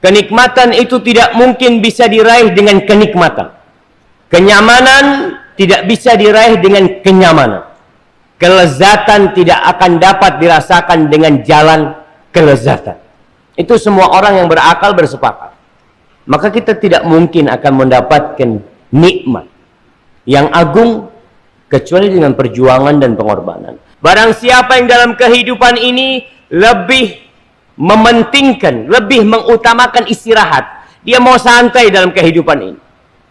Kenikmatan itu tidak mungkin bisa diraih dengan kenikmatan. Kenyamanan tidak bisa diraih dengan kenyamanan. Kelezatan tidak akan dapat dirasakan dengan jalan kelezatan. Itu semua orang yang berakal bersepakat. Maka kita tidak mungkin akan mendapatkan nikmat yang agung kecuali dengan perjuangan dan pengorbanan. Barang siapa yang dalam kehidupan ini lebih mementingkan, lebih mengutamakan istirahat, dia mau santai dalam kehidupan ini,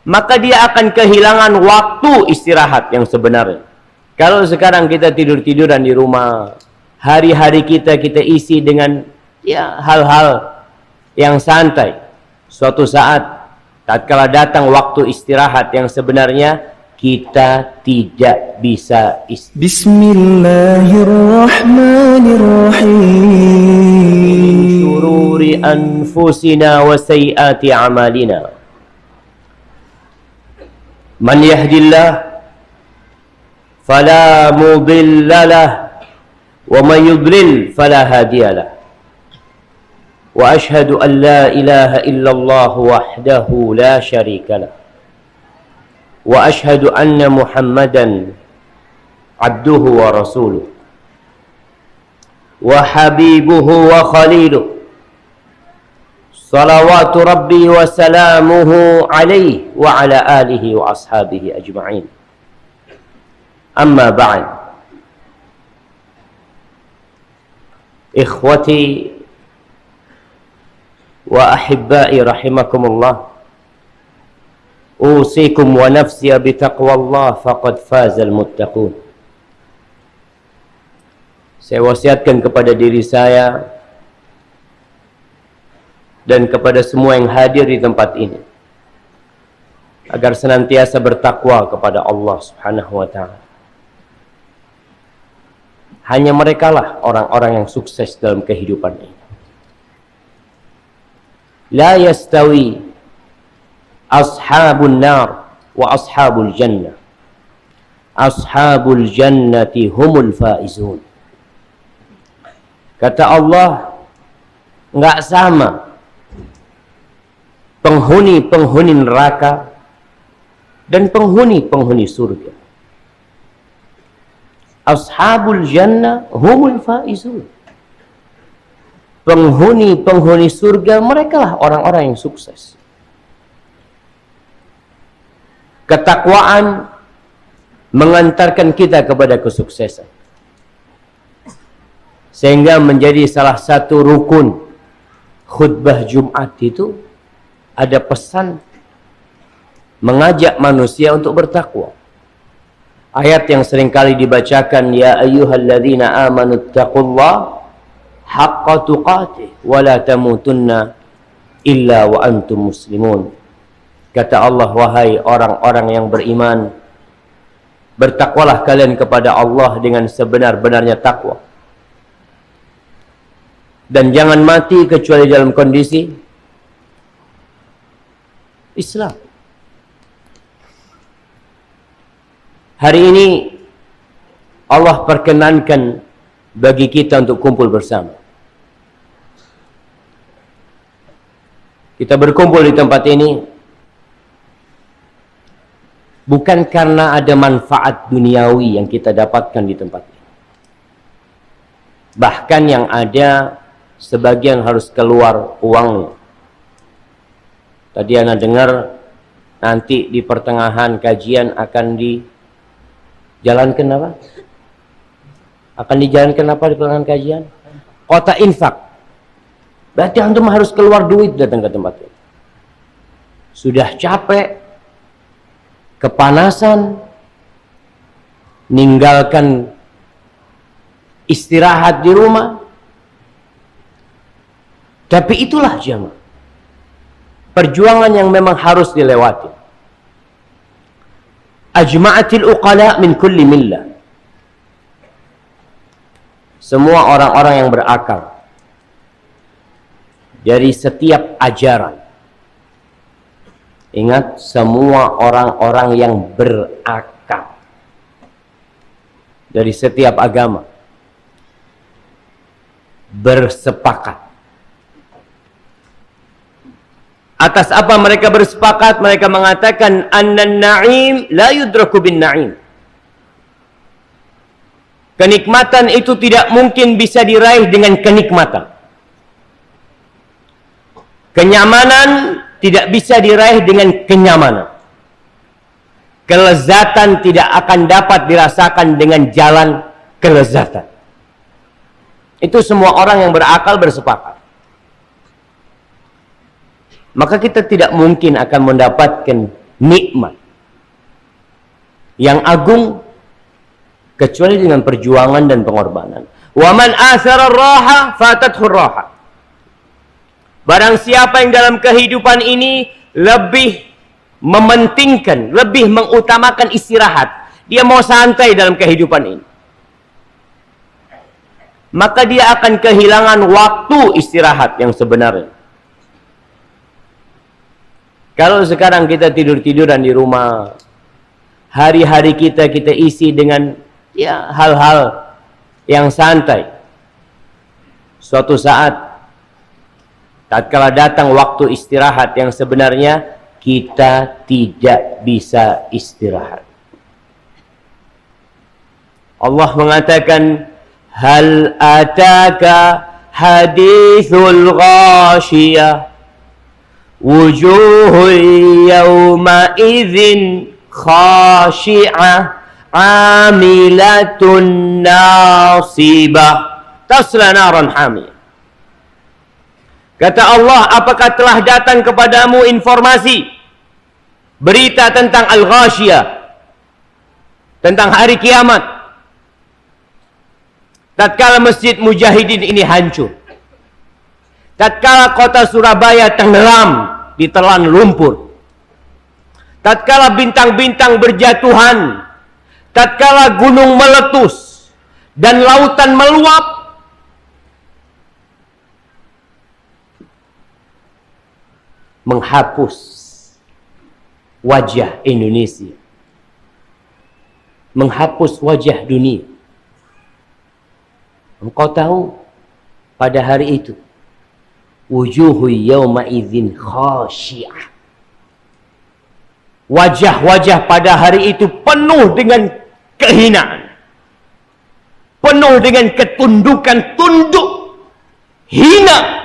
maka dia akan kehilangan waktu istirahat yang sebenarnya. Kalau sekarang kita tidur-tiduran di rumah, hari-hari kita isi dengan hal-hal yang santai, suatu saat tatkala datang waktu istirahat yang sebenarnya kita tidak bisa istirahat. Bismillahirrahmanirrahim. Syururi anfusina wa sayyiati a'malina. Man yahdillah fala mudilla lah wa man yudlil fala hadiya lah. Wa ashhadu an la ilaha illallah wahdahu la syarika lah. Wa ashhadu anna Muhammadan abduhu wa rasuluh wa habibuhu wa khaliluh. Salawatu rabbi wa salamuhu alaihi wa ala alihi wa ashabihi ajma'in. Amma ba'd. Ikhwati wa ahibbai rahimakumullah. Usikum wa nafsiya bitaqwallah faqad fazal muttaqun. Saya wasiatkan kepada diri saya dan kepada semua yang hadir di tempat ini agar senantiasa bertakwa kepada Allah Subhanahu wa ta'ala. Hanya merekalah orang-orang yang sukses dalam kehidupan ini. La yastawi ashabun nar wa ashabul jannah. Ashabul jannati humul faizun. Kata Allah, enggak sama penghuni-penghuni neraka dan penghuni-penghuni surga. Ashabul jannah humul faizun. Penghuni-penghuni surga, merekalah orang-orang yang sukses. Ketakwaan mengantarkan kita kepada kesuksesan, sehingga menjadi salah satu rukun khutbah Jumat itu ada pesan mengajak manusia untuk bertakwa. Ayat yang seringkali dibacakan, ya ayyuhalladzina amanu taqullaha haqqa tuqatih wa la tamutunna illa wa antum muslimun. Kata Allah, wahai orang-orang yang beriman, bertakwalah kalian kepada Allah dengan sebenar-benarnya takwa, dan jangan mati kecuali dalam kondisi Islam. Hari ini Allah perkenankan bagi kita untuk kumpul bersama. Kita berkumpul di tempat ini bukan karena ada manfaat duniawi yang kita dapatkan di tempat ini. Bahkan yang ada sebagian harus keluar uangnya. Tadi Anda dengar nanti di pertengahan kajian akan dijalankan apa? Akan dijalankan apa di pertengahan kajian? Kota infak. Berarti antum harus keluar duit datang ke tempat ini. Sudah capek, kepanasan, ninggalkan istirahat di rumah. Tapi itulah jamaah, perjuangan yang memang harus dilewati. Ajma'atil uqala min kulli millah. Semua orang-orang yang berakal dari setiap ajaran. Ingat, semua orang-orang yang berakal dari setiap agama bersepakat Atas apa mereka bersepakat? Mereka mengatakan annan na'im la yudraku bin na'im. Kenikmatan itu tidak mungkin bisa diraih dengan kenikmatan. Kenyamanan tidak bisa diraih dengan kenyamanan. Kelezatan tidak akan dapat dirasakan dengan jalan kelezatan. Itu semua orang yang berakal bersepakat. Maka kita tidak mungkin akan mendapatkan nikmat yang agung kecuali dengan perjuangan dan pengorbanan. Wa man athara ar-raha fatathu ar-raha. Barang siapa yang dalam kehidupan ini lebih mementingkan, lebih mengutamakan istirahat, dia mau santai dalam kehidupan ini, maka dia akan kehilangan waktu istirahat yang sebenarnya. Kalau sekarang kita tidur-tiduran di rumah, hari-hari kita isi dengan ya hal-hal yang santai. Suatu saat, tatkala datang waktu istirahat yang sebenarnya, kita tidak bisa istirahat. Allah mengatakan, hal ataka hadithul ghashiyah wujuhul yawma idzin khashi'ah amilatun nasibah tasla naran hamiyah. Kata Allah, apakah telah datang kepadamu informasi, berita tentang Al-Ghashiyah, tentang hari kiamat, tatkala Masjid Mujahidin ini hancur, tatkala kota Surabaya tenggelam ditelan lumpur, tatkala bintang-bintang berjatuhan, tatkala gunung meletus dan lautan meluap, menghapus wajah Indonesia, menghapus wajah dunia. Engkau tahu pada hari itu wujuhu yawma idzin khashi'ah, wajah-wajah pada hari itu penuh dengan kehinaan, penuh dengan ketundukan, tunduk, hina.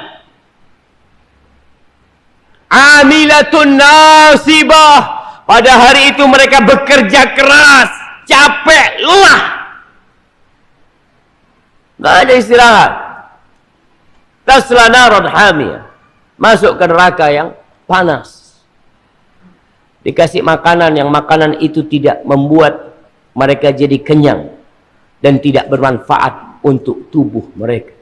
Amilatun nasibah, pada hari itu mereka bekerja keras, capek, lelah, nggak ada istirahat. Tasla naran hamiyah, masuk ke neraka yang panas, dikasih makanan yang makanan itu tidak membuat mereka jadi kenyang dan tidak bermanfaat untuk tubuh mereka.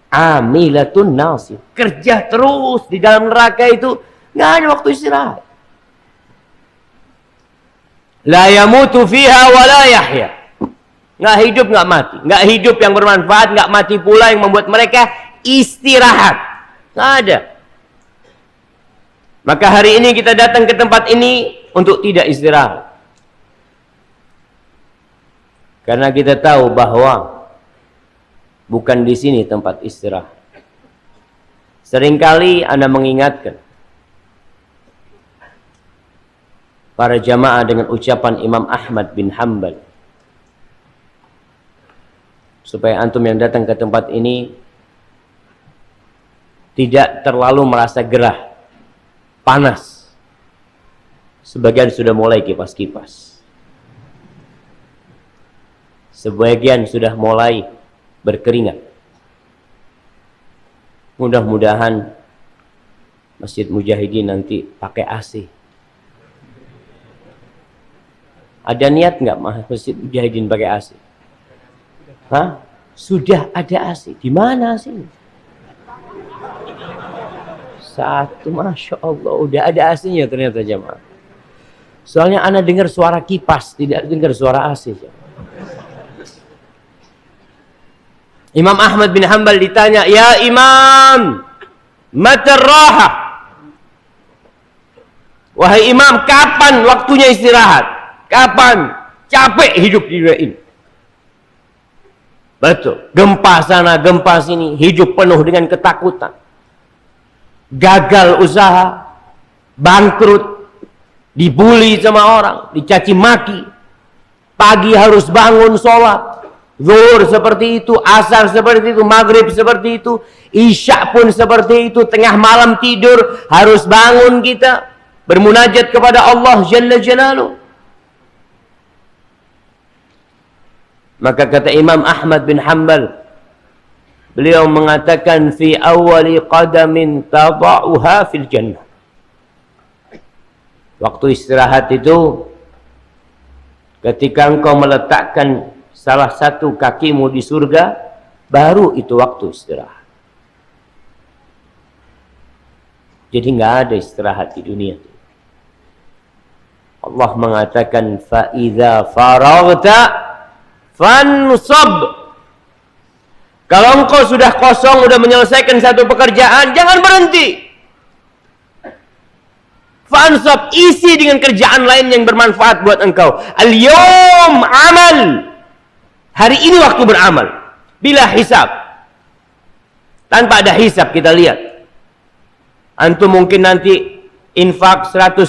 Amilatun nasib, kerja terus di dalam neraka itu, nggak ada waktu istirahat. La yamutu fiha wa la yahya, nggak hidup nggak mati, nggak hidup yang bermanfaat, nggak mati pula yang membuat mereka istirahat, nggak ada. Maka hari ini kita datang ke tempat ini untuk tidak istirahat, karena kita tahu bahwa bukan di sini tempat istirahat. Seringkali Anda mengingatkan para jamaah dengan ucapan Imam Ahmad bin Hanbal, supaya antum yang datang ke tempat ini tidak terlalu merasa gerah, panas. Sebagian sudah mulai kipas-kipas, sebagian sudah mulai berkeringat. Mudah-mudahan Masjid Mujahidin nanti pakai AC. Ada niat nggak Masjid Mujahidin pakai AC? Hah? Sudah ada AC. Di mana AC-nya? Satu, Masya Allah, udah ada AC-nya ternyata jemaah. Soalnya Anda dengar suara kipas, tidak dengar suara AC. Imam Ahmad bin Hanbal ditanya, ya Imam, mata raha? Wahai Imam, kapan waktunya istirahat? Kapan? Capek hidup di dunia ini. Betul, gempa sana, gempa sini, hidup penuh dengan ketakutan. Gagal usaha, bangkrut, dibully sama orang, dicaci maki. Pagi harus bangun sholat, zuhur seperti itu, asar seperti itu, maghrib seperti itu, isya pun seperti itu, tengah malam tidur harus bangun kita bermunajat kepada Allah Jalla Jalaluh. Maka kata Imam Ahmad bin Hanbal, beliau mengatakan fi awwali qadamin tada'uha fil jannah. Waktu istirahat itu ketika engkau meletakkan salah satu kakimu di surga, baru itu waktu istirahat. Jadi nggak ada istirahat di dunia. Allah mengatakan fa idza faraghta fansab. Kalau engkau sudah kosong, sudah menyelesaikan satu pekerjaan, jangan berhenti. Fansab, isi dengan kerjaan lain yang bermanfaat buat engkau. Al-yawm amal. Hari ini waktu beramal. Bila hisab. Tanpa ada hisab kita lihat. Antum mungkin nanti infak 100.000.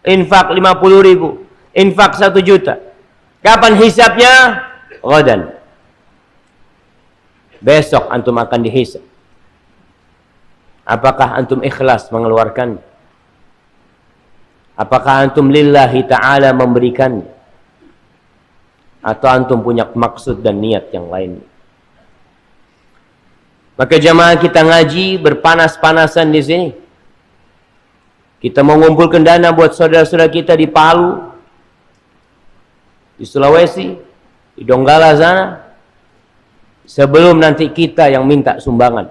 Infak 50.000. Infak 1 juta. Kapan hisabnya? Ghadan. Besok antum akan dihisab. Apakah antum ikhlas mengeluarkan? Apakah antum lillahi ta'ala memberikan? Atau antum punya maksud dan niat yang lain? Maka jamaah kita ngaji berpanas-panasan di sini. Kita mengumpulkan dana buat saudara-saudara kita di Palu, di Sulawesi, di Donggala sana. Sebelum nanti kita yang minta sumbangan.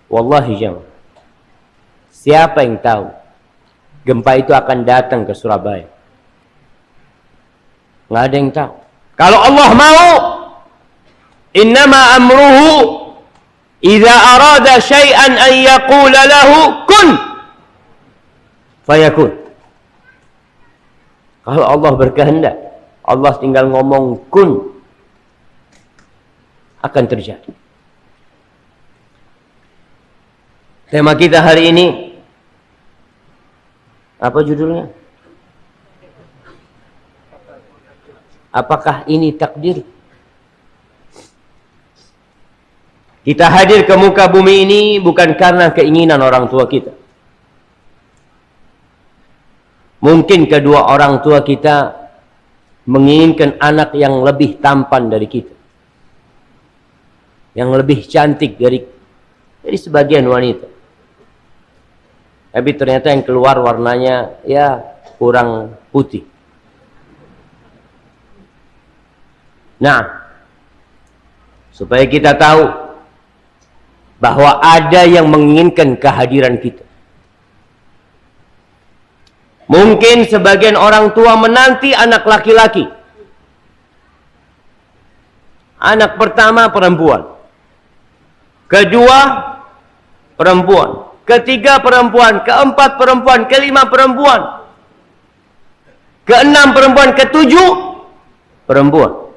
Wallahi jamaah, siapa yang tahu gempa itu akan datang ke Surabaya? Nggak ada yang tahu. Kalau Allah mau, innama amruhu idza arada syai'an an yaqula lahu kun fayakun. Kalau Allah berkehendak, Allah tinggal ngomong kun, akan terjadi. Tema kita hari ini apa judulnya? Apakah ini takdir? Kita hadir ke muka bumi ini bukan karena keinginan orang tua kita. Mungkin kedua orang tua kita menginginkan anak yang lebih tampan dari kita, yang lebih cantik dari sebagian wanita. Tapi ternyata yang keluar warnanya ya kurang putih. Nah, supaya kita tahu bahwa ada yang menginginkan kehadiran kita. Mungkin sebagian orang tua menanti anak laki-laki. Anak pertama perempuan. Kedua perempuan. Ketiga perempuan. Keempat perempuan. Kelima perempuan. Keenam perempuan. Ketujuh perempuan.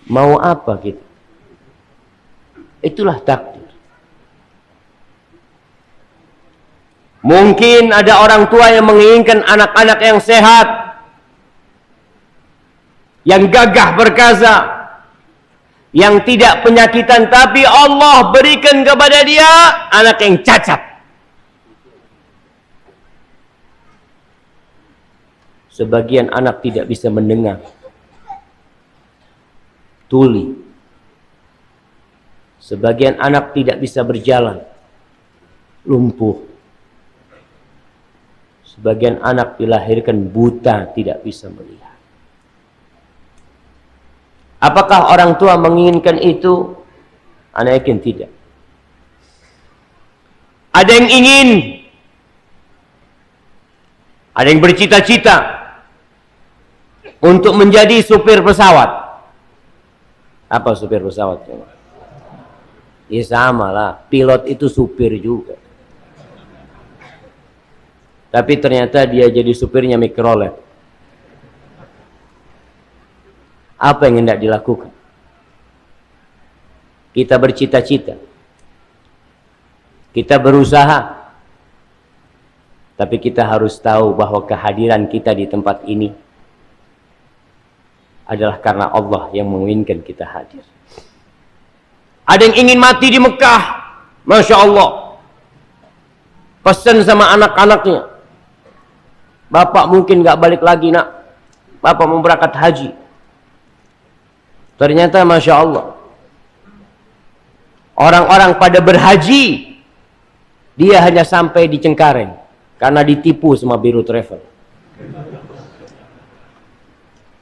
Mau apa kita? Itulah takdir. Mungkin ada orang tua yang menginginkan anak-anak yang sehat, yang gagah perkasa, yang tidak penyakitan, tapi Allah berikan kepada dia anak yang cacat. Sebagian anak tidak bisa mendengar, tuli. Sebagian anak tidak bisa berjalan, lumpuh. Sebagian anak dilahirkan buta, tidak bisa melihat. Apakah orang tua menginginkan itu? Ana yakin tidak. Ada yang ingin, ada yang bercita-cita untuk menjadi supir pesawat. Apa supir pesawat? Ya sama lah, pilot itu supir juga. Tapi ternyata dia jadi supirnya mikrolet. Apa yang hendak dilakukan? kita bercita-cita, kita berusaha, tapi kita harus tahu bahwa kehadiran kita di tempat ini adalah karena Allah yang menginginkan kita hadir. Ada yang ingin mati di Mekah, Masya Allah, pesan sama anak-anaknya, bapak mungkin gak balik lagi nak, bapak mau berangkat haji. Ternyata Masya Allah, orang-orang pada berhaji, dia hanya sampai di Cengkareng karena ditipu sama Biro Travel.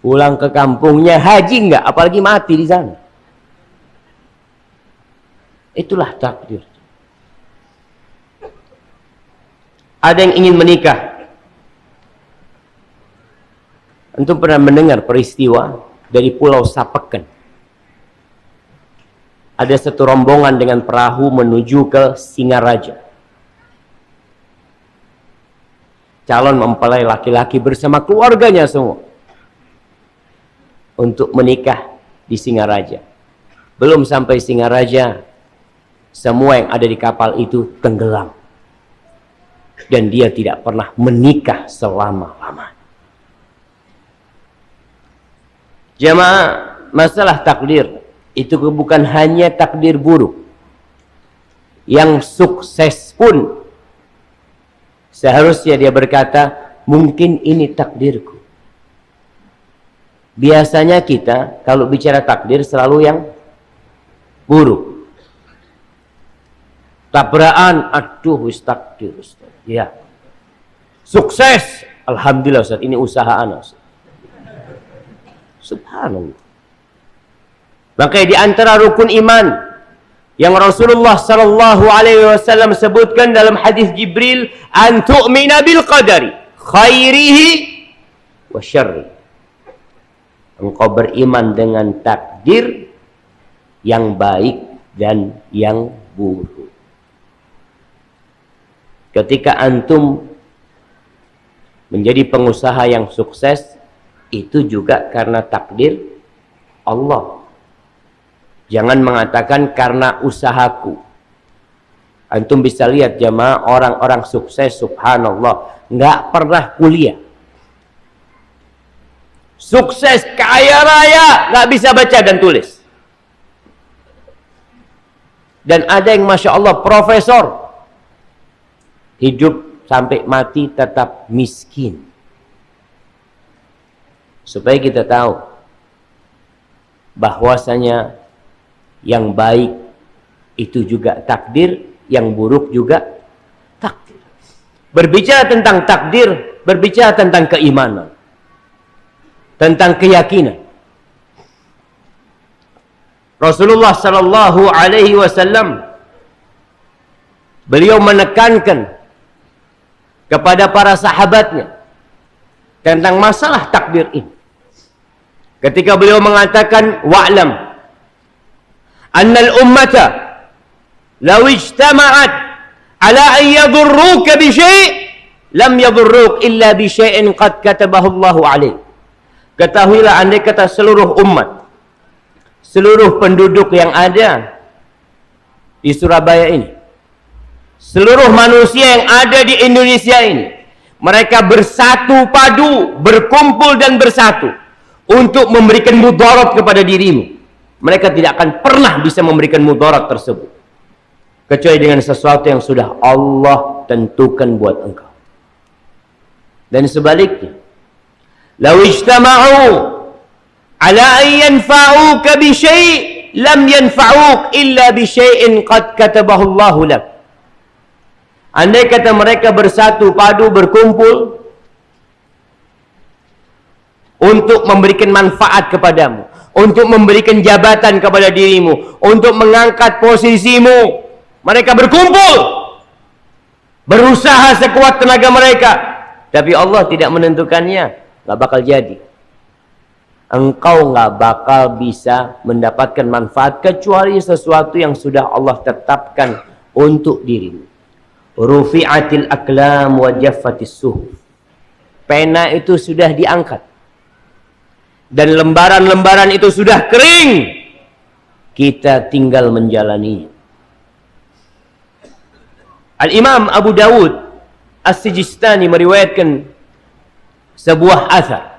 Pulang ke kampungnya haji enggak, apalagi mati di sana. Itulah takdir. Ada yang ingin menikah. Antum pernah mendengar peristiwa dari Pulau Sapeken? Ada satu rombongan dengan perahu menuju ke Singaraja. Calon mempelai laki-laki bersama keluarganya semua untuk menikah di Singaraja. Belum sampai Singaraja, semua yang ada di kapal itu tenggelam. Dan dia tidak pernah menikah selama-lamanya. Jemaah, masalah takdir itu bukan hanya takdir buruk. Yang sukses pun seharusnya dia berkata, mungkin ini takdirku. Biasanya kita kalau bicara takdir selalu yang buruk. Tabrakan, aduh wis takdir Ustaz. Ya. Sukses, alhamdulillah Ustaz, ini usaha anak Ustaz. Subhanallah. Makanya di antara rukun iman yang Rasulullah sallallahu alaihi wasallam sebutkan dalam hadis Jibril, an tu'mina bil qadari khairihi wa syarri. Engkau beriman dengan takdir yang baik dan yang buruk. Ketika antum menjadi pengusaha yang sukses, itu juga karena takdir Allah. Jangan mengatakan karena usahaku. Antum bisa lihat jamaah, orang-orang sukses subhanallah nggak pernah kuliah. Sukses, kaya raya, nggak bisa baca dan tulis. Dan ada yang Masya Allah profesor, hidup sampai mati tetap miskin. Supaya kita tahu bahwasanya yang baik itu juga takdir, yang buruk juga takdir. Berbicara tentang takdir, berbicara tentang keimanan, tentang keyakinan. Rasulullah sallallahu alaihi wasallam beliau menekankan kepada para sahabatnya tentang masalah takdir ini. Ketika beliau mengatakan, wa'lam annal ummata law ijtama'at ala an yadurruka bi syai' lam yadurruk illa bi syai'in qad katabahu Allahu alaik. Ketahuilah, andai kata seluruh umat, seluruh penduduk yang ada di Surabaya ini, seluruh manusia yang ada di Indonesia ini, mereka bersatu padu, berkumpul dan bersatu untuk memberikan mudarat kepada dirimu, mereka tidak akan pernah bisa memberikan mudarat tersebut kecuali dengan sesuatu yang sudah Allah tentukan buat engkau. Dan sebaliknya, law ijtama'u ala an yanfa'uka bi syai' lam yanfa'uk illa bi syai'in qad katabahu Allahu lak. Andai kata mereka bersatu padu berkumpul untuk memberikan manfaat kepadamu, untuk memberikan jabatan kepada dirimu, untuk mengangkat posisimu, mereka berkumpul, berusaha sekuat tenaga mereka, tapi Allah tidak menentukannya, nggak bakal jadi. Engkau nggak bakal bisa mendapatkan manfaat kecuali sesuatu yang sudah Allah tetapkan untuk dirimu. Rufi'atil aqlam wa jaffatis suhuf. Pena itu sudah diangkat dan lembaran-lembaran itu sudah kering. kita tinggal menjalaninya. Al-Imam Abu Dawud As-Sijistani meriwayatkan sebuah asar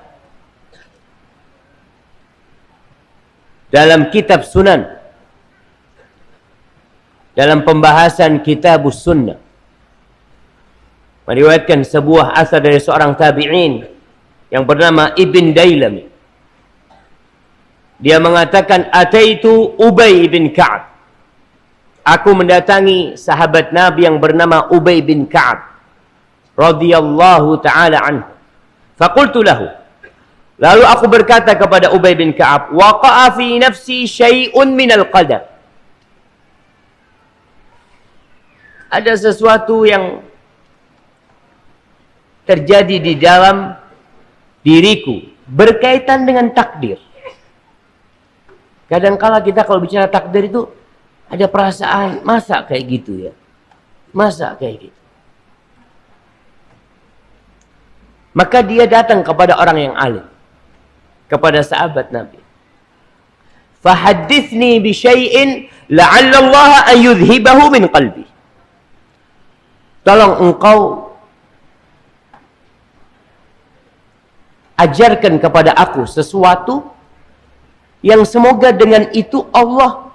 dalam kitab Sunan, dalam pembahasan Kitabus Sunnah, meriwayatkan sebuah asar dari seorang tabi'in yang bernama Ibn Dailami. Dia mengatakan, ataitu Ubay bin Ka'ab. Aku mendatangi sahabat Nabi yang bernama Ubay bin Ka'ab radhiyallahu ta'ala anhu. Faqultu lahu. Lalu aku berkata kepada Ubay bin Ka'ab, waqa'a fi nafsi syai'un minal qadar. Ada sesuatu yang terjadi di dalam diriku berkaitan dengan takdir. Kadangkala kita kalau bicara takdir itu ada perasaan, masa kayak gitu ya? Masa kayak gitu? Maka dia datang kepada orang yang alim, kepada sahabat Nabi. Fahaddithni bi syai'in la'alla Allah an yudhibahu min qalbi. Tolong engkau ajarkan kepada aku sesuatu yang semoga dengan itu Allah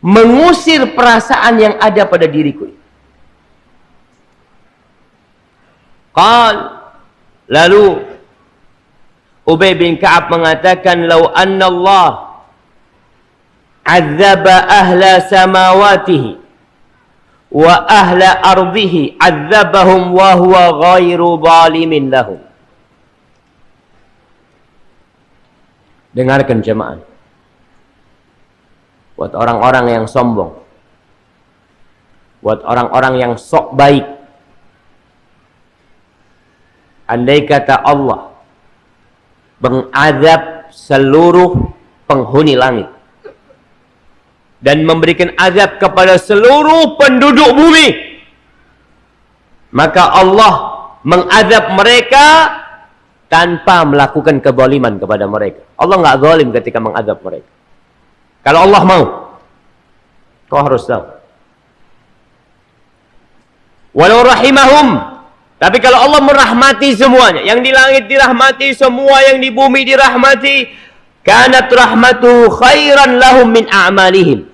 mengusir perasaan yang ada pada diriku. Lalu Ubay bin Ka'ab mengatakan, "Lau anna Allah azaba ahla samawatihi wa ahla ardihi azabahum wa huwa ghairu zalimin lahum." Dengarkan jemaah. Buat orang-orang yang sombong, buat orang-orang yang sok baik, andai kata Allah mengazab seluruh penghuni langit dan memberikan azab kepada seluruh penduduk bumi, maka Allah mengazab mereka tanpa melakukan kezaliman kepada mereka. Allah nggak zalim ketika mengazab mereka. Kalau Allah mau, kau harus tahu. Walau rahimahum, tapi kalau Allah merahmati semuanya, yang di langit dirahmati, semua yang di bumi dirahmati, kanat rahmatuhu khairan lahum min a'malihim.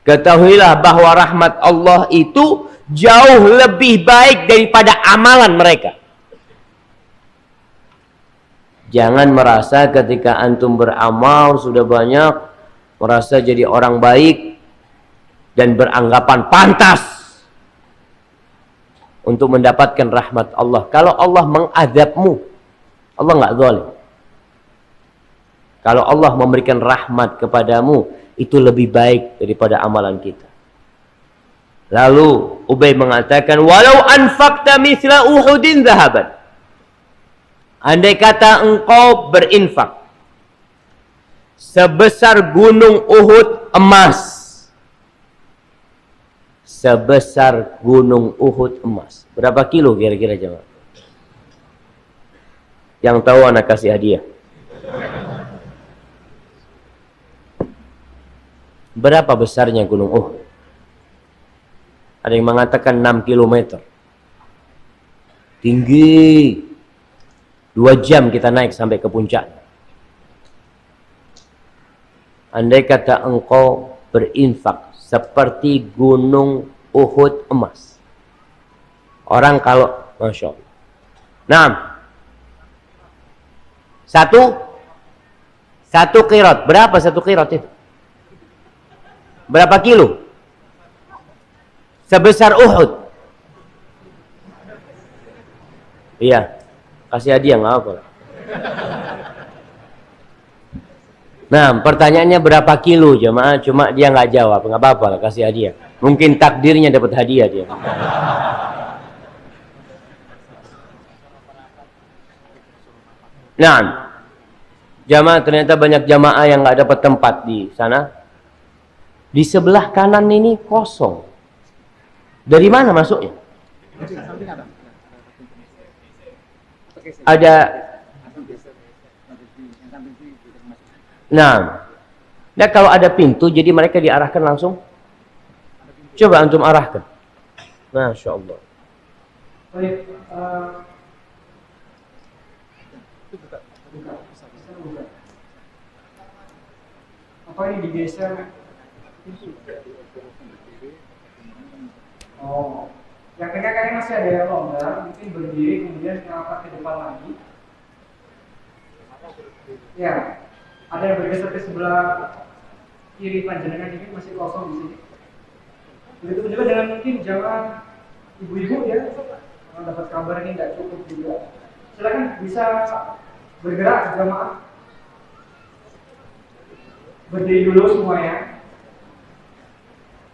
Ketahuilah bahwa rahmat Allah itu jauh lebih baik daripada amalan mereka. Jangan merasa ketika antum beramal sudah banyak, merasa jadi orang baik dan beranggapan pantas untuk mendapatkan rahmat Allah. Kalau Allah mengazabmu, Allah nggak zalim. Kalau Allah memberikan rahmat kepadamu, itu lebih baik daripada amalan kita. Lalu Ubay mengatakan, walau anfaqta mithla Uhudin zahaban. Andai kata engkau berinfak sebesar gunung Uhud emas, sebesar gunung Uhud emas, berapa kilo kira-kira jemaah? Yang tahu anak kasih hadiah. Berapa besarnya gunung Uhud? Ada yang mengatakan 6 kilometer. Tinggi. 2 jam kita naik sampai ke puncak. Andai kata engkau berinfak seperti gunung Uhud emas. Orang kalau, Masya Allah. Nah, satu qirat. Berapa satu qirat itu? Berapa kilo? Sebesar Uhud. Iya. Kasih hadiah nggak apa. Nah, pertanyaannya berapa kilo jemaah? Cuma dia nggak jawab, nggak apa-apa lah, kasih hadiah. Mungkin takdirnya dapat hadiah dia. Nah, jemaah ternyata banyak jemaah yang nggak dapat tempat di sana. Di sebelah kanan ini kosong. Dari mana masuknya? Ada. Nah, Nah, kalau ada pintu, jadi mereka diarahkan langsung. Coba antum arahkan. Masya Allah. Baik, apa ini digeser? Oh, yang kayaknya masih ada yang longgar, mungkin berdiri kemudian ngangkat ke depan lagi. Ya, ada yang bergeser ke sebelah kiri panjenengan ini masih kosong di sini. Begitu juga dengan mungkin jangan ibu-ibu ya, kalau dapat kabar ini nggak cukup juga. Silakan bisa bergerak jamaah. Berdiri dulu semuanya.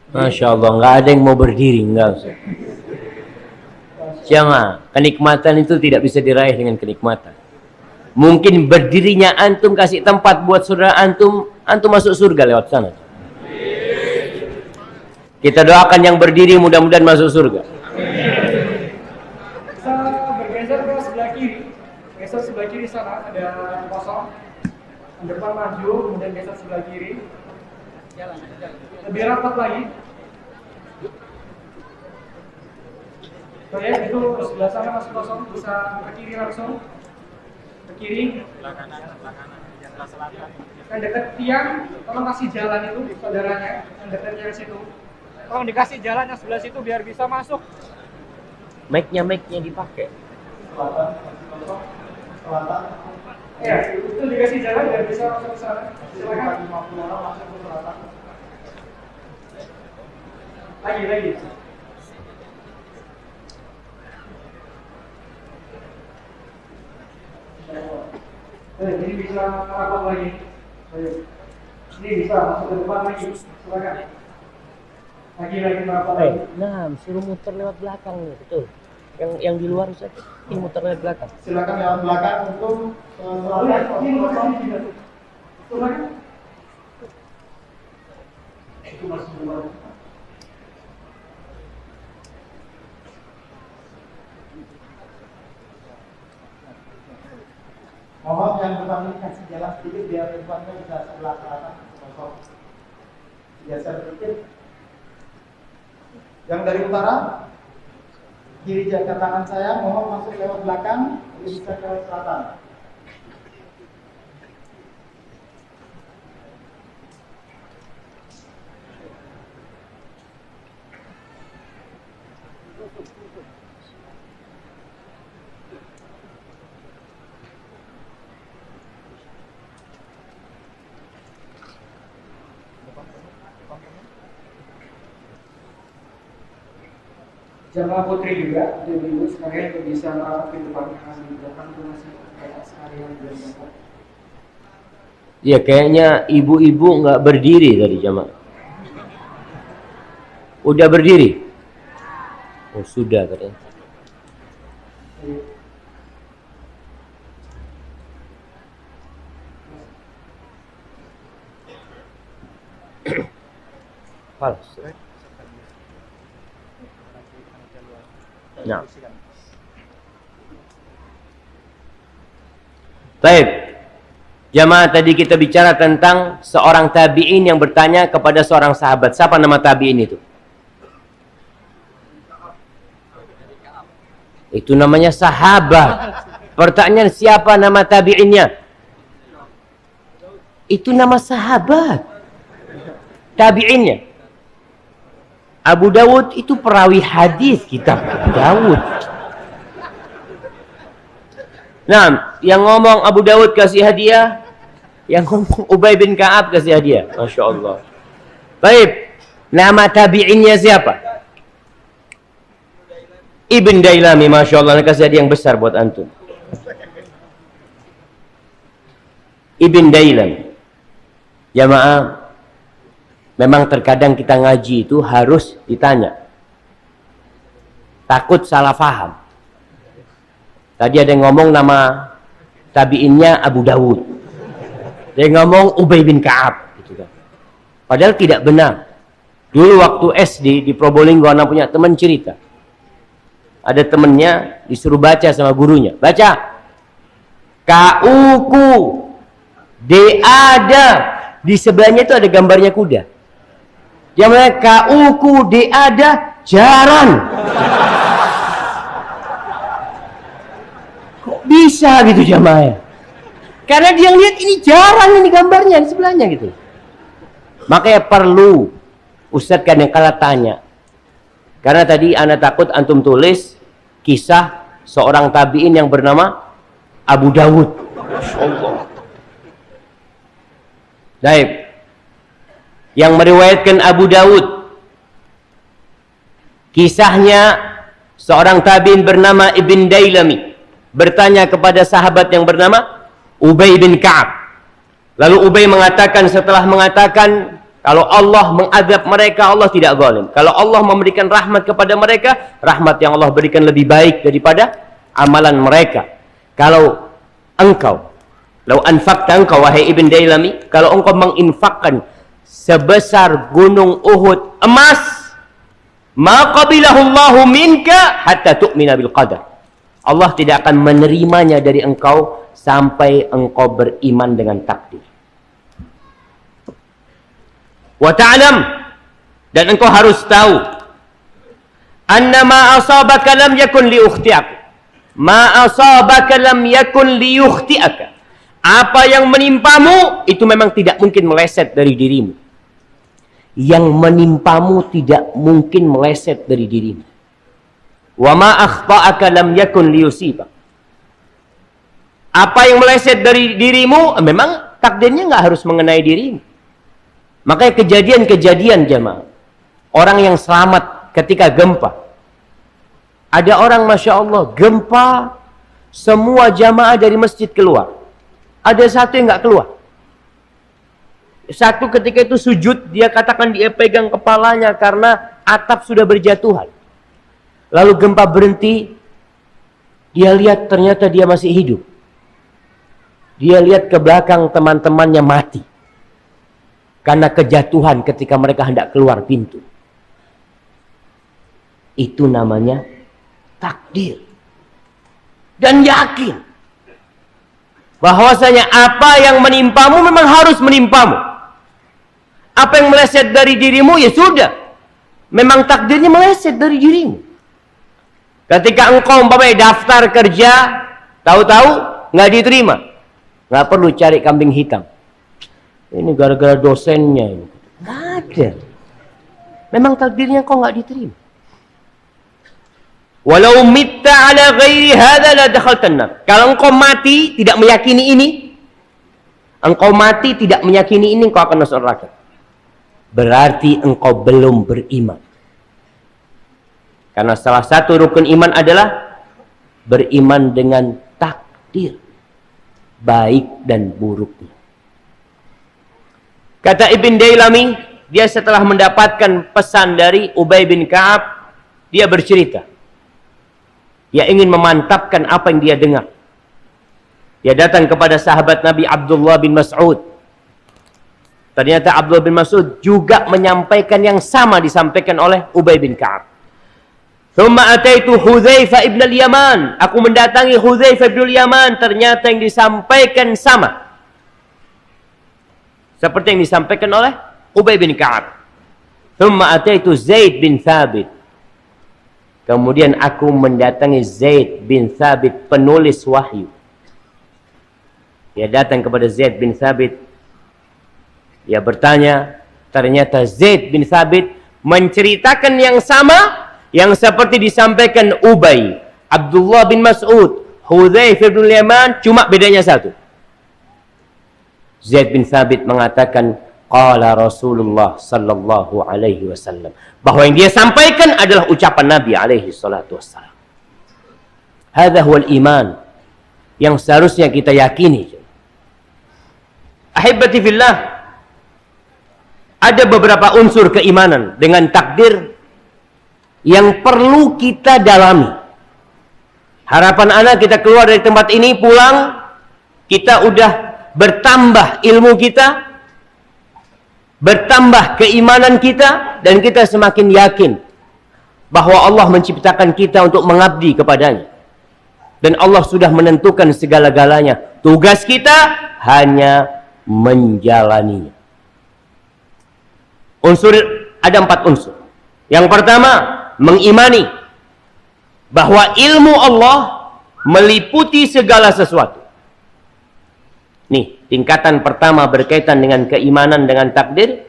Masya Allah, nggak ada yang mau berdiri, nggak usah. Jangan, kenikmatan itu tidak bisa diraih dengan kenikmatan. Mungkin berdirinya antum kasih tempat buat saudara antum, antum masuk surga lewat sana. Kita doakan yang berdiri mudah-mudahan masuk surga. Bisa bergeser ke sebelah kiri. Geser sebelah kiri sana ada kosong. Depan maju, kemudian geser sebelah kiri. Lebih rapat lagi. Baik, itu sebelah sana masih kosong, bisa ke kiri langsung. Ke kiri. Sebelah kanan, sebelah selatan. Yang dekat tiang, tolong kasih jalan itu saudaranya, yang dekat tiang situ. Tolong dikasih jalan yang sebelah situ biar bisa masuk. Mic-nya dipakai. Selatan, kosong. Selatan. Ya, itu dikasih jalan biar bisa masuk ke sana. Silakan 50 orang masuk ke selatan. Lagi. Ini bisa rapat lagi. Ini bisa masuk ke depan lagi. Silakan. Lagi rapat lagi. Nah, suruh muter lewat belakang nih, betul. Yang di luar Ustaz, ini muter lewat belakang. Silakan lewat belakang untuk ini kosong. Silakan. Itu masih luar. Mohon yang pertama kasih jalan sedikit biar depannya bisa sebelah selatan kosong. Geser sedikit. Yang dari utara, kiri jaga tangan saya, mohon masuk lewat belakang, bisa ke selatan. Jamaah putri juga, ibu-ibu sekalian untuk bisa merapat ke depan di belakang itu masih kayak sekalian belum dapat. Ya kayaknya ibu-ibu nggak berdiri tadi jamaah. Udah berdiri? Oh sudah katanya. Falas. Nah. Baik. Jamaah tadi kita bicara tentang seorang tabi'in yang bertanya kepada seorang sahabat. Siapa nama tabi'in itu? Itu namanya sahabat. Pertanyaan siapa nama tabi'innya? Itu nama sahabat. Tabi'innya. Abu Dawud itu perawi hadis kitab Abu Dawud. Nah, yang ngomong Abu Dawud kasih hadiah, yang ngomong Ubay bin Ka'ab kasih hadiah. Masya Allah. Baik, nama tabi'innya siapa? Ibn Dailami, Masya Allah, kasih hadiah yang besar buat antum. Ibn Dailami. Jamaah, memang terkadang kita ngaji itu harus ditanya. Takut salah faham. Tadi ada yang ngomong nama tabi'innya Abu Dawud. Ada yang ngomong Ubay bin Ka'ab. Gitu kan. Padahal tidak benar. Dulu waktu SD di Probolinggo, anak punya teman cerita. Ada temennya disuruh baca sama gurunya. Baca. Kauku. Deada. Di sebelahnya itu ada gambarnya kuda. Yang mana kauku ada jaran. Kok bisa gitu jamaah? Karena dia lihat ini jaran ini gambarnya di sebelahnya gitu. Makanya perlu Ustadz kadang-kala tanya. Karena tadi ana takut antum tulis kisah seorang tabi'in yang bernama Abu Dawud. Masyaallah. Baik. Yang meriwayatkan Abu Dawud. Kisahnya seorang tabi'in bernama Ibn Dailami bertanya kepada sahabat yang bernama Ubay bin Ka'ab. Lalu Ubay mengatakan, setelah mengatakan kalau Allah mengadab mereka, Allah tidak zalim. Kalau Allah memberikan rahmat kepada mereka, rahmat yang Allah berikan lebih baik daripada amalan mereka. Kalau engkau, lau anfaqta engkau wahai Ibn Dailami, kalau engkau menginfakkan sebesar gunung Uhud emas, ma qabilahu Allahu minka hatta tu'mina bil qadar. Allah tidak akan menerimanya dari engkau sampai engkau beriman dengan takdir. Wa ta'lam, dan engkau harus tahu, anna ma asabaka lam yakun li ukhti'aka. Ma asabaka lam yakun li ukhti'aka. Apa yang menimpamu itu memang tidak mungkin meleset dari dirimu. Yang menimpamu tidak mungkin meleset dari dirimu. Wa ma akhta'aka lam yakun li yusibaka. Apa yang meleset dari dirimu memang takdirnya nggak harus mengenai dirimu. Makanya kejadian-kejadian jemaah, orang yang selamat ketika gempa. Ada orang Masya Allah gempa, semua jamaah dari masjid keluar. Ada satu yang nggak keluar. Satu ketika itu sujud, dia katakan dia pegang kepalanya karena atap sudah berjatuhan. Lalu gempa berhenti, dia lihat ternyata dia masih hidup. Dia lihat ke belakang teman-temannya mati. Karena kejatuhan ketika mereka hendak keluar pintu. Itu namanya takdir. Dan yakin bahwasanya apa yang menimpamu memang harus menimpamu. Apa yang meleset dari dirimu ya sudah. Memang takdirnya meleset dari dirimu. Ketika engkau umpamanya daftar kerja, tahu-tahu nggak diterima. Nggak perlu cari kambing hitam. Ini gara-gara dosennya ini. Nggak ada. Memang takdirnya kok nggak diterima. Walau mitta ala ghairi hadza la dakhaltan nar. Kalau engkau mati tidak meyakini ini, engkau mati tidak meyakini ini, engkau akan masuk neraka. Berarti engkau belum beriman. Karena salah satu rukun iman adalah beriman dengan takdir, baik dan buruknya. Kata Ibn Dailami, dia setelah mendapatkan pesan dari Ubay bin Ka'ab, dia bercerita. Dia ingin memantapkan apa yang dia dengar. Dia datang kepada sahabat Nabi Abdullah bin Mas'ud. Ternyata Abdullah bin Mas'ud juga menyampaikan yang sama disampaikan oleh Ubay bin Ka'ab. Thumma ataitu Hudzaifah ibn al-Yaman. Aku mendatangi Hudzaifah ibn al-Yaman. Ternyata yang disampaikan sama seperti yang disampaikan oleh Ubay bin Ka'ab. Thumma ataitu Zaid bin Thabit. Kemudian aku mendatangi Zaid bin Thabit, penulis wahyu. Dia datang kepada Zaid bin Thabit. Dia bertanya, ternyata Zaid bin Thabit menceritakan yang sama yang seperti disampaikan Ubay, Abdullah bin Mas'ud, Hudzaifah bin Yaman, cuma bedanya satu. Zaid bin Thabit mengatakan, qala Rasulullah sallallahu alaihi wasallam, bahwa yang dia sampaikan adalah ucapan Nabi alaihi salatu wassalam. Hadza huwal iman yang seharusnya kita yakini. Ahibati fillah, ada beberapa unsur keimanan dengan takdir yang perlu kita dalami. Harapan anak kita keluar dari tempat ini, pulang, kita udah bertambah ilmu kita, bertambah keimanan kita, dan kita semakin yakin bahwa Allah menciptakan kita untuk mengabdi kepadanya. Dan Allah sudah menentukan segala-galanya. Tugas kita hanya menjalaninya. Ada 4 unsur. Yang pertama, mengimani bahwa ilmu Allah meliputi segala sesuatu. Nih, tingkatan pertama berkaitan dengan keimanan dengan takdir,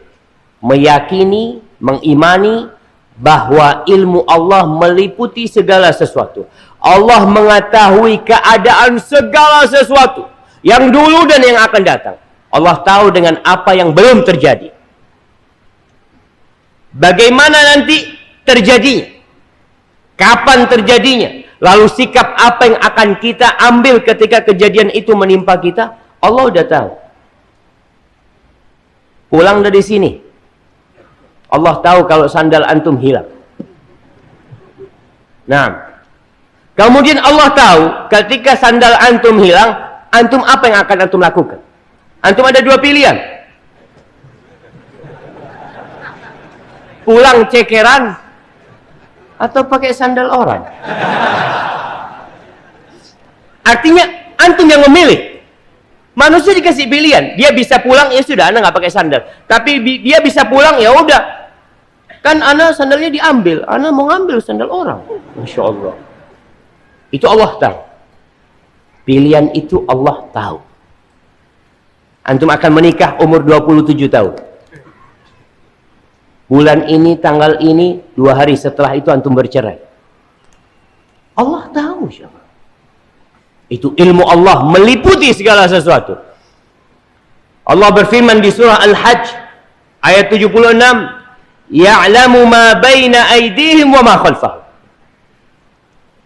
meyakini, mengimani bahwa ilmu Allah meliputi segala sesuatu. Allah mengetahui keadaan segala sesuatu yang dulu dan yang akan datang. Allah tahu dengan apa yang belum terjadi. Bagaimana nanti terjadinya? Kapan terjadinya? Lalu sikap apa yang akan kita ambil ketika kejadian itu menimpa kita? Allah udah tahu. Pulang dari sini, Allah tahu kalau sandal antum hilang. Nah, kemudian Allah tahu ketika sandal antum hilang, antum apa yang akan antum lakukan? Antum ada 2 pilihan. Pulang cekeran atau pakai sandal orang. Artinya antum yang memilih. Manusia dikasih pilihan, dia bisa pulang, ya sudah, ana nggak pakai sandal. Tapi dia bisa pulang, ya udah. Kan ana sandalnya diambil, ana mau ngambil sandal orang. Masya Allah. Itu Allah tahu. Pilihan itu Allah tahu. Antum akan menikah umur 27 tahun. Bulan ini, tanggal ini, 2 hari setelah itu antum bercerai. Allah tahu siapa. Itu ilmu Allah meliputi segala sesuatu. Allah berfirman di surah Al-Hajj ayat 76, "Ya'lamu ma baina aydihim wa ma khalfahum.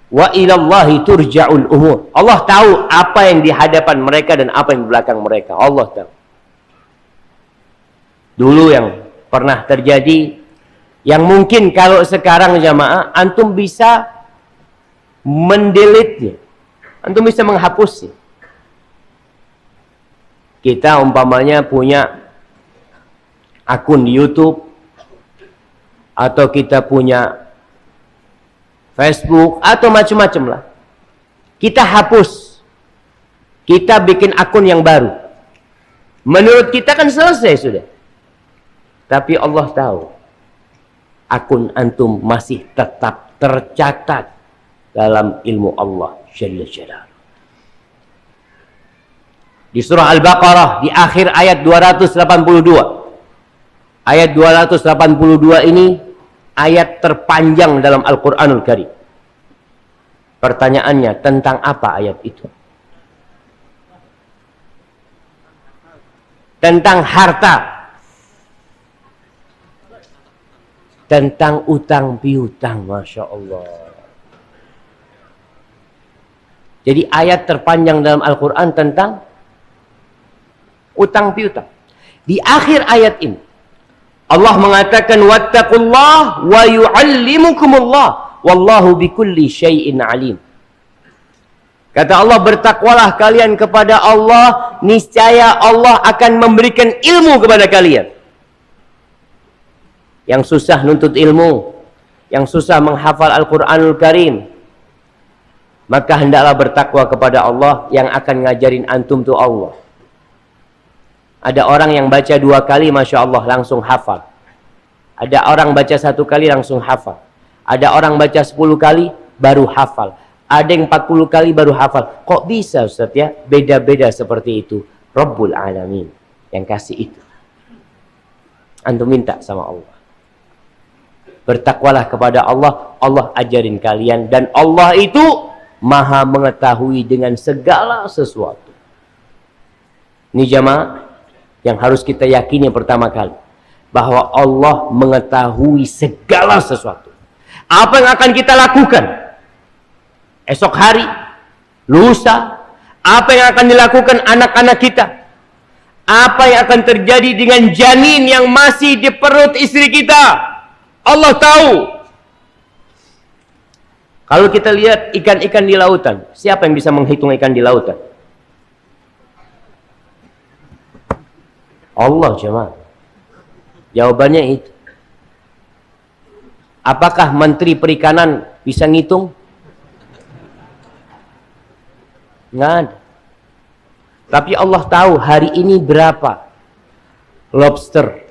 Wa ila Allahi turja'ul umur." Allah tahu apa yang di hadapan mereka dan apa yang di belakang mereka. Allah tahu. Dulu yang pernah terjadi, yang mungkin kalau sekarang jamaah antum bisa mendelete-nya, antum bisa menghapusnya. Kita umpamanya punya akun di YouTube, atau kita punya Facebook, atau macam-macam lah. Kita hapus, kita bikin akun yang baru. Menurut kita kan selesai sudah. Tapi Allah tahu akun antum masih tetap tercatat dalam ilmu Allah Jalla Jalaluhu. Di surah Al-Baqarah di akhir ayat 282. Ayat 282 ini ayat terpanjang dalam Al-Qur'anul Karim. Pertanyaannya, tentang apa ayat itu? Tentang harta. Tentang utang piutang. Masya Allah. Jadi ayat terpanjang dalam Al-Quran tentang utang piutang. Di akhir ayat ini Allah mengatakan, wattaqullah wa yu'allimukumullah wallahu bikulli syai'in alim. Kata Allah, bertakwalah kalian kepada Allah, niscaya Allah akan memberikan ilmu kepada kalian. Yang susah nuntut ilmu, yang susah menghafal Al-Quranul Karim, maka hendaklah bertakwa kepada Allah. Yang akan ngajarin antum tuh Allah. Ada orang yang baca 2 kali, Masya Allah, langsung hafal. Ada orang baca 1 kali, langsung hafal. Ada orang baca 10 kali, baru hafal. Ada yang 40 kali baru hafal. Kok bisa Ustaz ya? Beda-beda seperti itu. Rabbul Alamin yang kasih itu. Antum minta sama Allah. Bertakwalah kepada Allah, Allah ajarin kalian. Dan Allah itu maha mengetahui dengan segala sesuatu. Ini jamaah yang harus kita yakini pertama kali. Bahwa Allah mengetahui segala sesuatu. Apa yang akan kita lakukan esok hari, lusa, apa yang akan dilakukan anak-anak kita, apa yang akan terjadi dengan janin yang masih di perut istri kita, Allah tahu. Kalau kita lihat ikan-ikan di lautan, siapa yang bisa menghitung ikan di lautan? Allah jemaah. Jawabannya itu. Apakah Menteri Perikanan bisa ngitung? Nggak ada. Tapi Allah tahu hari ini berapa lobster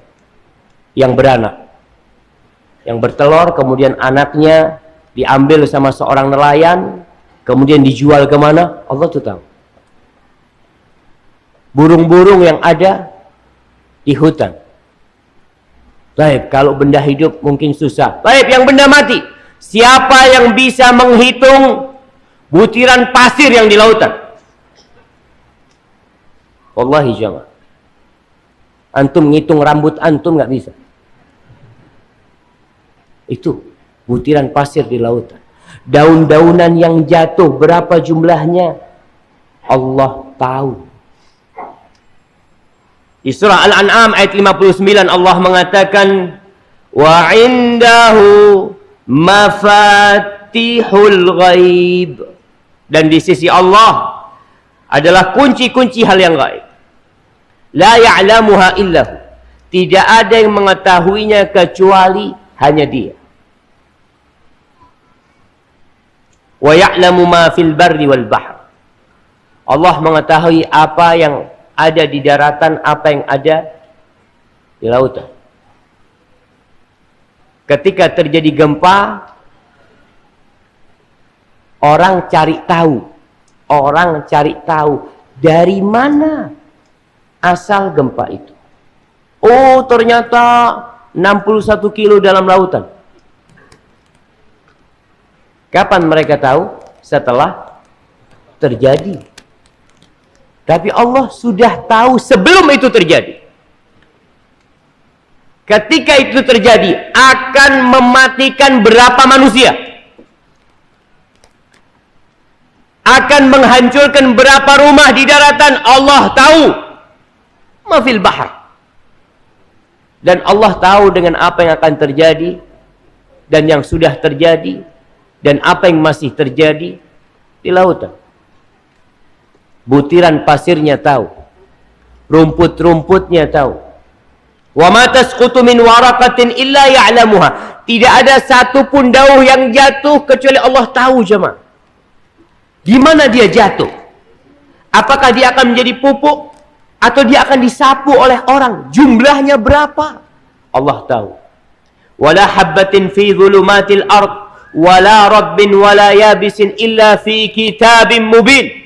yang beranak, yang bertelur, kemudian anaknya diambil sama seorang nelayan, kemudian dijual kemana? Allah tuh tahu. Burung-burung yang ada di hutan. Baik, kalau benda hidup mungkin susah. Baik, yang benda mati. Siapa yang bisa menghitung butiran pasir yang di lautan? Wallahi jamaah. Antum ngitung rambut antum nggak bisa. Itu butiran pasir di lautan. Daun-daunan yang jatuh berapa jumlahnya? Allah tahu. Di surah Al-An'am ayat 59 Allah mengatakan, wa indahu mafatihul ghaib. Dan di sisi Allah adalah kunci-kunci hal yang gaib. La ya'lamuha illahu. Tidak ada yang mengetahuinya kecuali hanya Dia. Wa ya'lamu ma fil barri wal bahr. Allah mengetahui apa yang ada di daratan, apa yang ada di lautan. Ketika terjadi gempa, orang cari tahu. Orang cari tahu dari mana asal gempa itu. Oh, ternyata 61 kilo dalam lautan. Kapan mereka tahu? Setelah terjadi. Tapi Allah sudah tahu sebelum itu terjadi. Ketika itu terjadi, akan mematikan berapa manusia? Akan menghancurkan berapa rumah di daratan? Allah tahu. Mafil bahar. Dan Allah tahu dengan apa yang akan terjadi, dan yang sudah terjadi, dan apa yang masih terjadi di lautan. Butiran pasirnya tahu, rumput-rumputnya tahu. Wa ma tasqutu min waraqatin illa ya'lamuha. Tidak ada satupun daun yang jatuh kecuali Allah tahu jemaah. Di mana dia jatuh? Apakah dia akan menjadi pupuk atau dia akan disapu oleh orang? Jumlahnya berapa? Allah tahu. Wala habbatin fi dhulumatil ard wala rabbin wala yabisin illa fi kitabim mubin.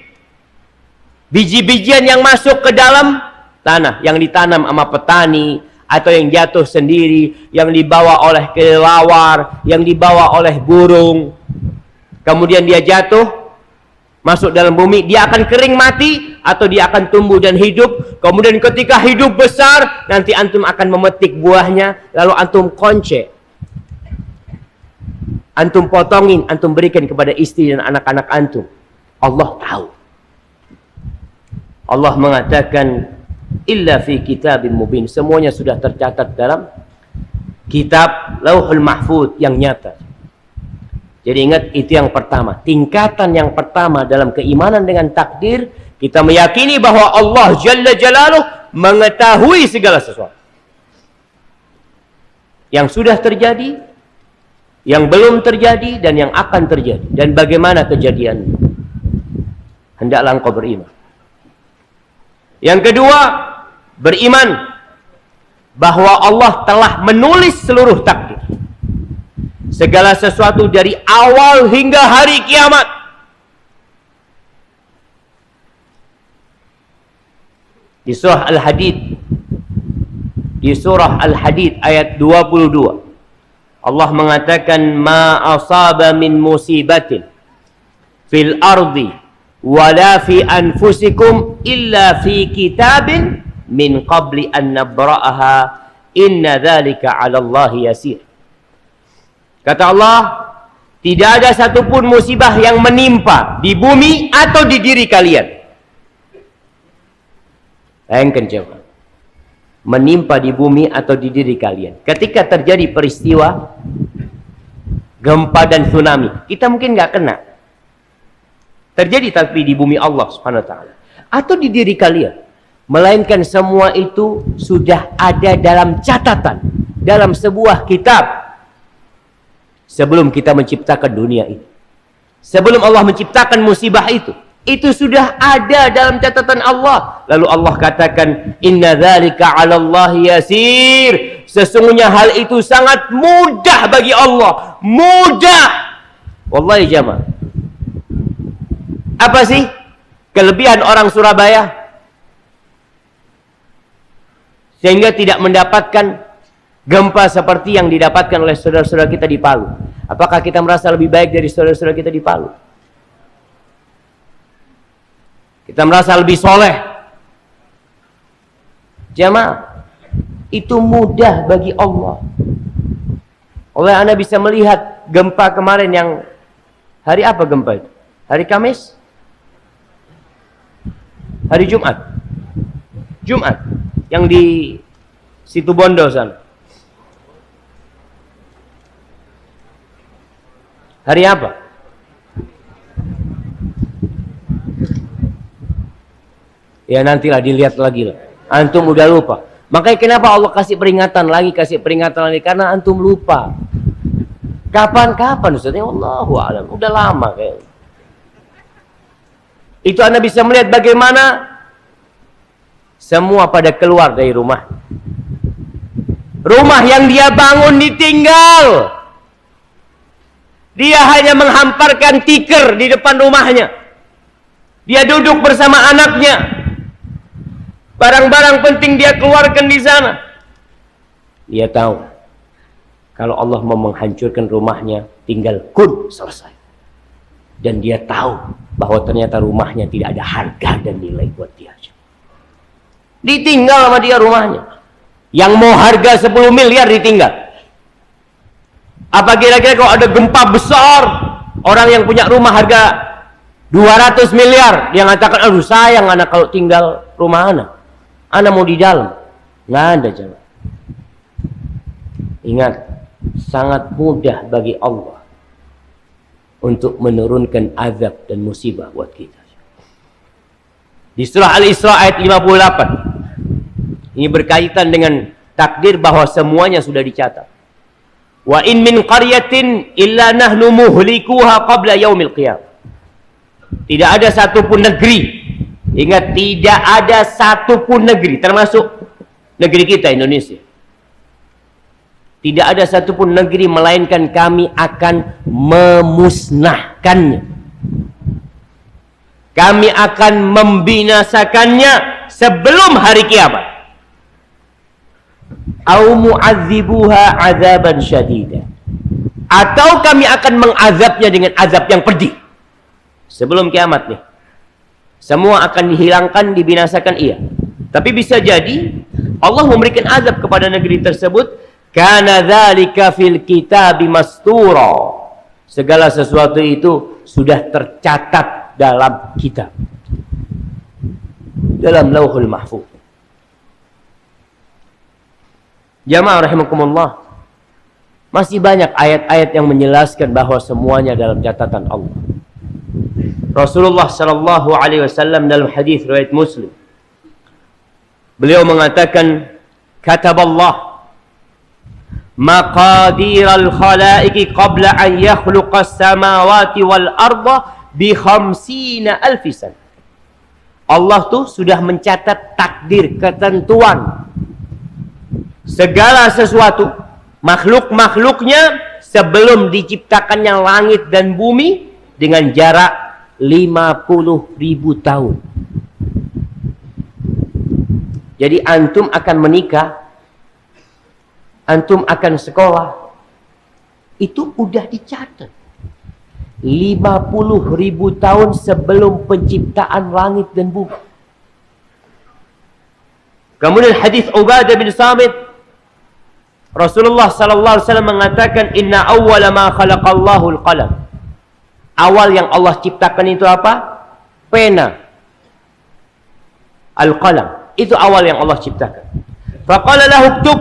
Biji-bijian yang masuk ke dalam tanah, yang ditanam sama petani, atau yang jatuh sendiri, yang dibawa oleh kelelawar, yang dibawa oleh burung, kemudian dia jatuh masuk dalam bumi, dia akan kering mati atau dia akan tumbuh dan hidup. Kemudian ketika hidup besar, nanti antum akan memetik buahnya, lalu antum konce, antum potongin, antum berikan kepada istri dan anak-anak antum. Allah tahu. Allah mengatakan illa fi kitabim mubin. Semuanya sudah tercatat dalam kitab Lauhul Mahfuz yang nyata. Jadi ingat, itu yang pertama. Tingkatan yang pertama dalam keimanan dengan takdir, kita meyakini bahwa Allah Jalla Jalaluh mengetahui segala sesuatu. Yang sudah terjadi, yang belum terjadi, dan yang akan terjadi. Dan bagaimana kejadiannya. Hendaklah engkau beriman. Yang kedua, beriman bahwa Allah telah menulis seluruh takdir. Segala sesuatu dari awal hingga hari kiamat. Di surah Al-Hadid, di surah Al-Hadid ayat 22, Allah mengatakan, ma asaba min musibatin fil ardi wala fi anfusikum illa fi kitabin min qabli an nabra'aha inna dzalika 'ala Allah yasir. Kata Allah, tidak ada satupun musibah yang menimpa di bumi atau di diri kalian. Bayangkan coba, menimpa di bumi atau di diri kalian. Ketika terjadi peristiwa gempa dan tsunami, kita mungkin nggak kena. Terjadi tapi di bumi Allah Subhanahu wa taala atau di diri kalian. Melainkan semua itu sudah ada dalam catatan, dalam sebuah kitab. Sebelum kita menciptakan dunia ini, sebelum Allah menciptakan musibah itu, Itu sudah ada dalam catatan Allah. Lalu Allah katakan, inna dzalika 'ala Allah yasir. Sesungguhnya hal itu sangat mudah bagi Allah. Mudah. Wallahi jamaah. Apa sih kelebihan orang Surabaya sehingga tidak mendapatkan gempa seperti yang didapatkan oleh saudara-saudara kita di Palu? Apakah kita merasa lebih baik dari saudara-saudara kita di Palu? Kita merasa lebih soleh. Jamaah, itu mudah bagi Allah. Oleh Anda bisa melihat gempa kemarin yang hari apa gempa itu? Hari Kamis? Hari Jumat? Jumat. Yang di Situbondo sana. Hari apa? Ya nantilah dilihat lagi lah. Antum udah lupa. Makanya kenapa Allah kasih peringatan lagi, karena antum lupa. Kapan Ustaz? Allahu a'lam. Udah lama kayaknya. Itu Anda bisa melihat bagaimana semua pada keluar dari rumah. Rumah yang dia bangun ditinggal. Dia hanya menghamparkan tikar di depan rumahnya. Dia duduk bersama anaknya. Barang-barang penting dia keluarkan di sana. Dia tahu kalau Allah mau menghancurkan rumahnya, tinggal kun, selesai. Dan dia tahu bahwa ternyata rumahnya tidak ada harga dan nilai buat dia. Ditinggal sama dia rumahnya. Yang mau harga 10 miliar ditinggal. Apa kira-kira kalau ada gempa besar, orang yang punya rumah harga 200 miliar, dia mengatakan, aduh sayang anak kalau tinggal rumah anak. Anak mau di dalam. Nggak ada jalan. Ingat, sangat mudah bagi Allah untuk menurunkan azab dan musibah buat kita. Di surah Al-Isra ayat 58. Ini berkaitan dengan takdir bahwa semuanya sudah dicatat. Wa in min qaryatin illa nahnu muhlikuha qabla yaumil qiyamah. Tidak ada satupun negeri. Ingat, tidak ada satupun negeri, termasuk negeri kita Indonesia. Tidak ada satupun negeri melainkan kami akan memusnahkannya. Kami akan membinasakannya sebelum hari kiamat. Au mu'adzibuha azaban syadida. Atau kami akan mengazabnya dengan azab yang pedih. Sebelum kiamat nih. Semua akan dihilangkan, dibinasakan, iya. Tapi bisa jadi Allah memberikan azab kepada negeri tersebut. Kana dzalika fil kitabi mastura. Segala sesuatu itu sudah tercatat dalam kitab. Dalam Lauhul Mahfuz. Jamaah rahimakumullah. Masih banyak ayat-ayat yang menjelaskan bahwa semuanya dalam catatan Allah. Rasulullah sallallahu alaihi wasallam dalam hadis riwayat Muslim, beliau mengatakan, kataballah maqadir al-khalaiqi qabla an yakhluqa as-samawati wal arda bi 50,000 san. Allah tuh sudah mencatat takdir, ketentuan segala sesuatu, makhluk-makhluknya sebelum diciptakannya langit dan bumi dengan jarak 50.000 tahun. Jadi antum akan menikah, antum akan sekolah, itu udah dicatat 50.000 tahun sebelum penciptaan langit dan bumi. Kemudian hadis Ubadah bin Samit, Rasulullah sallallahu alaihi wasallam mengatakan, inna awwala ma khalaqallahu al-qalam. Awal yang Allah ciptakan itu apa? Pena. Al-qalam. Itu awal yang Allah ciptakan. Faqala lahu uktub.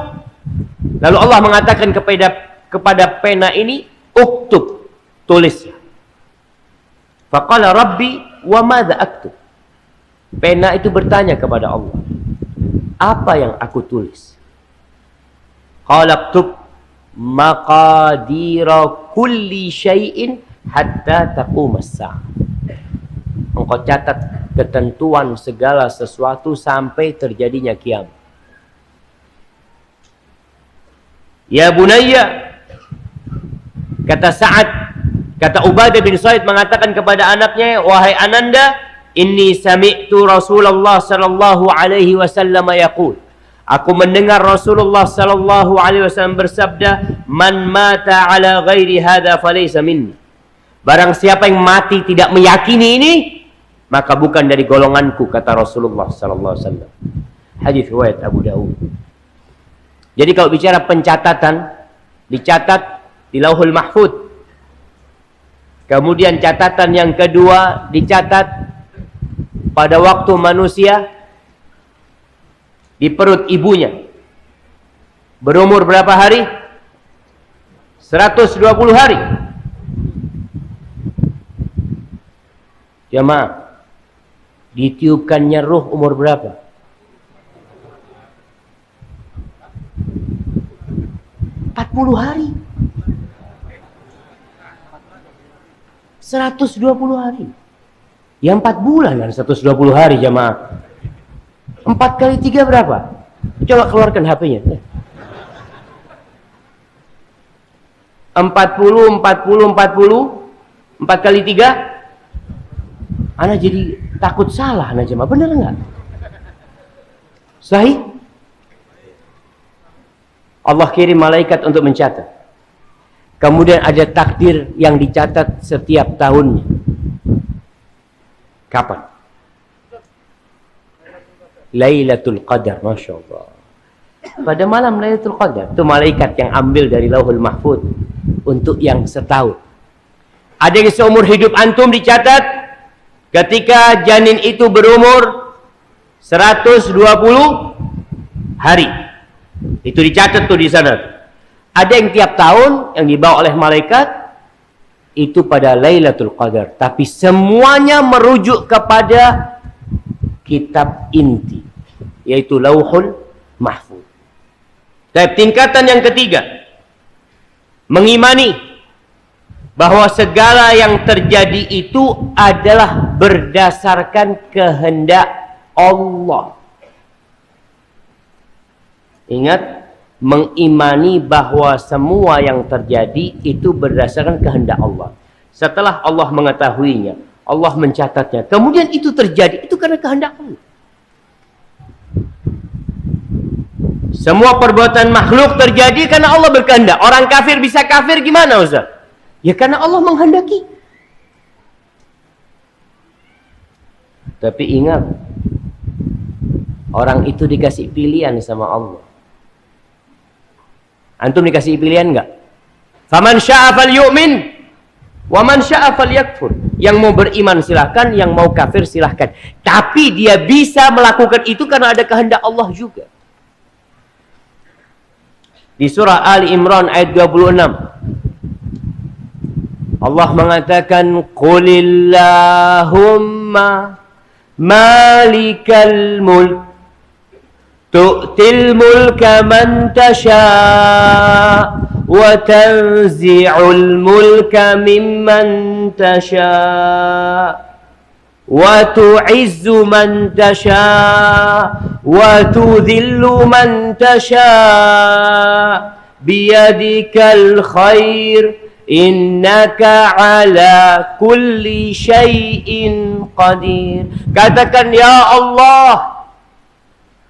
Lalu Allah mengatakan kepada pena ini, uktub, tulis. Faqala rabbi wa madza aktub. Pena itu bertanya kepada Allah, apa yang aku tulis? Qala uktub maqadira kulli syai'in hatta taqumas sa'ah. engkau catat ketentuan segala sesuatu sampai terjadinya kiamat. Ya bunayya, kata Sa'ad, kata Ubadah bin Said mengatakan kepada anaknya, wahai ananda, inni sami'tu Rasulullah sallallahu alaihi wasallam yaqul, aku mendengar Rasulullah sallallahu alaihi wasallam bersabda, man mata ala ghairi hadza falaysa minni. Barang siapa yang mati tidak meyakini ini, maka bukan dari golonganku, kata Rasulullah sallallahu alaihi wasallam. Hadis riwayat Abu Daud. Jadi kalau bicara pencatatan, dicatat di Lauhul Mahfuz. Kemudian catatan yang kedua dicatat pada waktu manusia di perut ibunya. Berumur berapa hari? 120 hari. Jamaah, ditiupkannya ruh umur berapa? 40 hari. 120 hari. Ya 4 bulan kan 120 hari jamaah. 4 kali 3 berapa? Coba keluarkan HP-nya. 40, 40, 40. 4 kali 3. Ana jadi takut salah ana jemaah. Benar enggak? Sahih? Allah kirim malaikat untuk mencatat. Kemudian ada takdir yang dicatat setiap tahunnya. Kapan? Lailatul Qadar, Masya Allah. Pada malam Lailatul Qadar. Itu malaikat yang ambil dari Lauhul Mahfuz untuk yang setahun. Ada yang seumur hidup antum dicatat ketika janin itu berumur 120 hari. Itu dicatat tuh di sana. Ada yang tiap tahun yang dibawa oleh malaikat itu pada Lailatul Qadar, tapi semuanya merujuk kepada kitab inti, yaitu Lauhul Mahfuz. Dan tingkatan yang ketiga, mengimani bahwa segala yang terjadi itu adalah berdasarkan kehendak Allah. Ingat, mengimani bahwa semua yang terjadi itu berdasarkan kehendak Allah. Setelah Allah mengetahuinya, Allah mencatatnya, kemudian itu terjadi, itu karena kehendak Allah. Semua perbuatan makhluk terjadi karena Allah berkehendak. Orang kafir bisa kafir gimana Ustaz? Ya karena Allah menghendaki. Tapi ingat, orang itu dikasih pilihan sama Allah. Antum dikasih pilihan enggak? Faman syaa falyu'min wa man syaa falyakfur. Yang mau beriman silahkan, yang mau kafir silahkan. Tapi dia bisa melakukan itu karena ada kehendak Allah juga. Di surah Ali Imran ayat 26. Allah mengatakan, Qulillahumma malikal mulk tu'til mulka man tasha' wa tanzi'ul mulka mimman tasha' wa tu'izzu man tasha' wa tudhillu man tasha' biyadikal khair innaka ala kulli syai'in qadir. Katakan, ya Allah,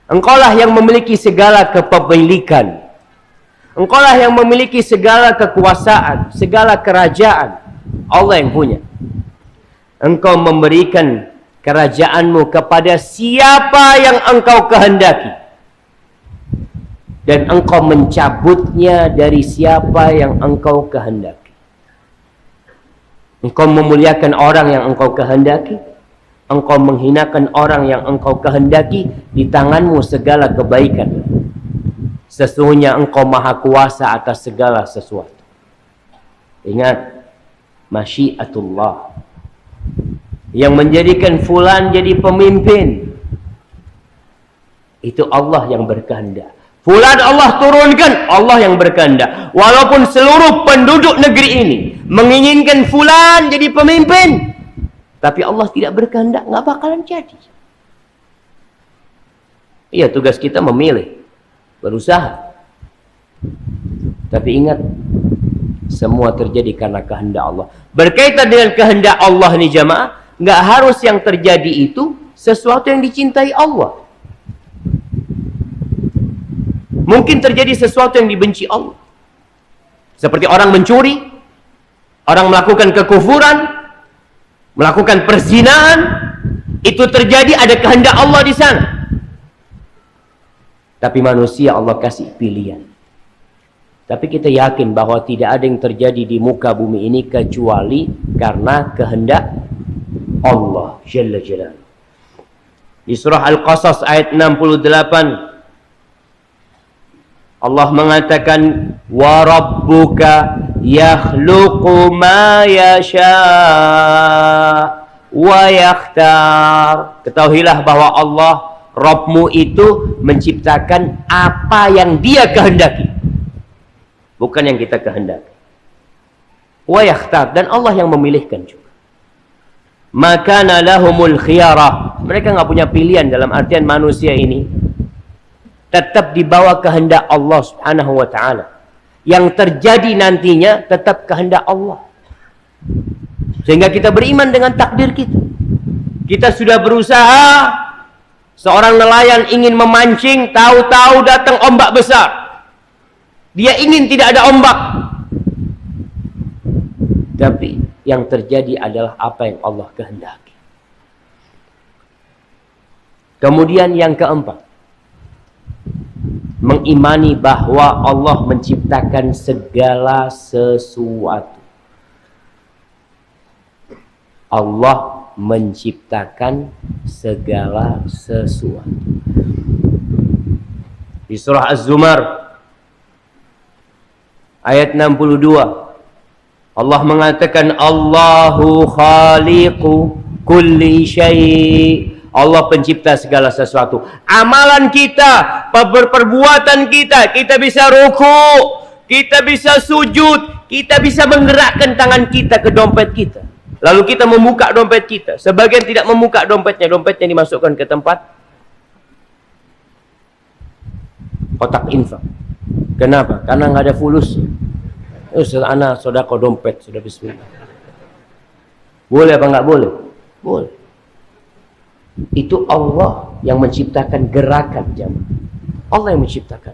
Engkaulah yang memiliki segala kepemilikan. Engkaulah yang memiliki segala kekuasaan, segala kerajaan. Allah yang punya. Engkau memberikan kerajaanmu kepada siapa yang engkau kehendaki. Dan engkau mencabutnya dari siapa yang engkau kehendaki. Engkau memuliakan orang yang engkau kehendaki. Engkau menghinakan orang yang engkau kehendaki. Di tanganmu segala kebaikan. Sesungguhnya engkau maha kuasa atas segala sesuatu. Ingat, masyiatullah. Yang menjadikan fulan jadi pemimpin, itu Allah yang berkehendak. Fulan Allah turunkan, Allah yang berkehendak. Walaupun seluruh penduduk negeri ini menginginkan fulan jadi pemimpin, Tapi Allah tidak berkehendak, nggak bakalan jadi. Iya, tugas kita memilih, berusaha. Tapi ingat, semua terjadi karena kehendak Allah. Berkaitan dengan kehendak Allah nih jamaah, nggak harus yang terjadi itu sesuatu yang dicintai Allah. Mungkin terjadi sesuatu yang dibenci Allah. Seperti orang mencuri, orang melakukan kekufuran, melakukan perzinahan, itu terjadi ada kehendak Allah di sana. Tapi manusia Allah kasih pilihan. Tapi kita yakin bahwa tidak ada yang terjadi di muka bumi ini kecuali karena kehendak Allah Jalla Jalaluhu. Di surah Al-Qasas ayat 68 Allah mengatakan wa rabbuka yakhluqu ma yasha wa yakhtar. Ketahuilah bahwa Allah Rabbmu itu menciptakan apa yang Dia kehendaki, bukan yang kita kehendaki. Wa yakhtar, dan Allah yang memilihkan juga. Maka lahumul khiyarah, mereka nggak punya pilihan. Dalam artian manusia ini tetap di bawah kehendak Allah Subhanahu wa ta'ala. Yang terjadi nantinya tetap kehendak Allah. Sehingga kita beriman dengan takdir kita. Kita sudah berusaha, seorang nelayan ingin memancing, tahu-tahu datang ombak besar. Dia ingin tidak ada ombak. Tapi yang terjadi adalah apa yang Allah kehendaki. Kemudian yang keempat, mengimani bahwa Allah menciptakan segala sesuatu. Allah menciptakan segala sesuatu. Di surah Az-Zumar ayat 62 Allah mengatakan Allahu khaliqu kulli syai'. Allah pencipta segala sesuatu. Amalan kita, perbuatan kita, kita bisa ruku, kita bisa sujud, kita bisa menggerakkan tangan kita ke dompet kita. Lalu kita membuka dompet kita. Sebagian tidak membuka dompetnya, dompetnya dimasukkan ke tempat kotak infak. Kenapa? Karena nggak ada fulus. Ana sodako dompet, sudah bismillah. Boleh apa nggak boleh? Boleh. Itu Allah yang menciptakan gerakan jamaah. Allah yang menciptakan.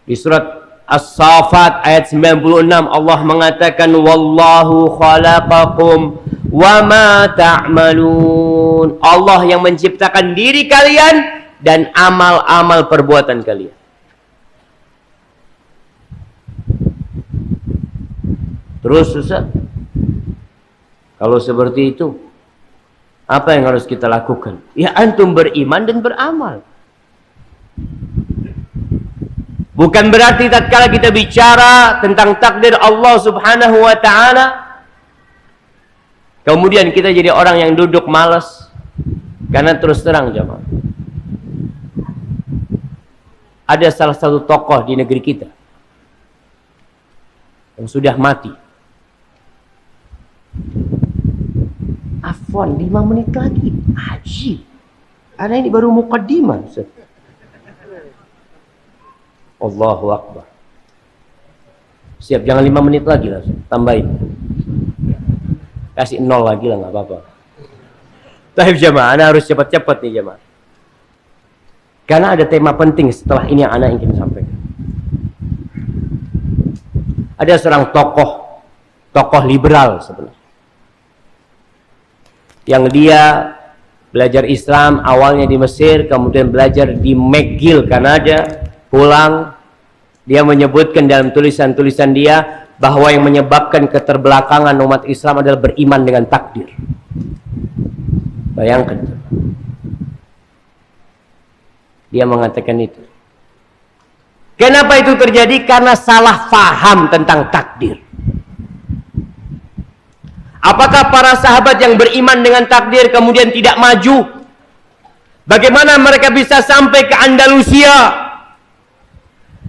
Di surat As-Saffat ayat 96 Allah mengatakan wallahu khalaqakum wa ma ta'malun. Allah yang menciptakan diri kalian dan amal-amal perbuatan kalian. Terus Ustaz, kalau seperti itu apa yang harus kita lakukan? Ya antum beriman dan beramal. Bukan berarti tatkala kita bicara tentang takdir Allah Subhanahu wa ta'ala kemudian kita jadi orang yang duduk malas. Karena terus terang jemaah, ada salah satu tokoh di negeri kita yang sudah mati. Afwan, 5 menit lagi. Ajib. Karena ini baru muqaddimah. Allahu Akbar. Siap, jangan 5 menit lagi lah. Tambahin. Kasih 0 lagi lah, nggak apa-apa. Tahib jamaah, Anda harus cepat-cepat nih jamaah. Karena ada tema penting setelah ini yang Anda ingin sampaikan. Ada seorang tokoh liberal sebenarnya. Yang dia belajar Islam awalnya di Mesir, kemudian belajar di McGill, Kanada, pulang. Dia menyebutkan dalam tulisan-tulisan dia bahwa yang menyebabkan keterbelakangan umat Islam adalah beriman dengan takdir. Bayangkan. Dia mengatakan itu. Kenapa itu terjadi? Karena salah faham tentang takdir. Apakah para sahabat yang beriman dengan takdir kemudian tidak maju? Bagaimana mereka bisa sampai ke Andalusia?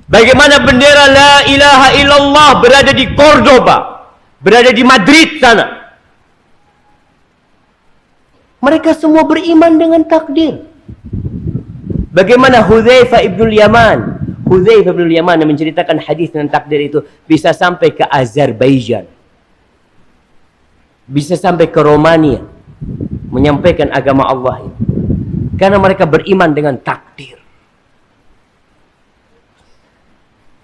Bagaimana bendera la ilaha illallah berada di Cordoba, berada di Madrid sana? Mereka semua beriman dengan takdir. Bagaimana Hudzaifah ibnul Yaman? Hudzaifah ibnul Yaman yang menceritakan hadis dengan takdir itu bisa sampai ke Azerbaijan. Bisa sampai ke Romania. Menyampaikan agama Allah itu. Karena mereka beriman dengan takdir.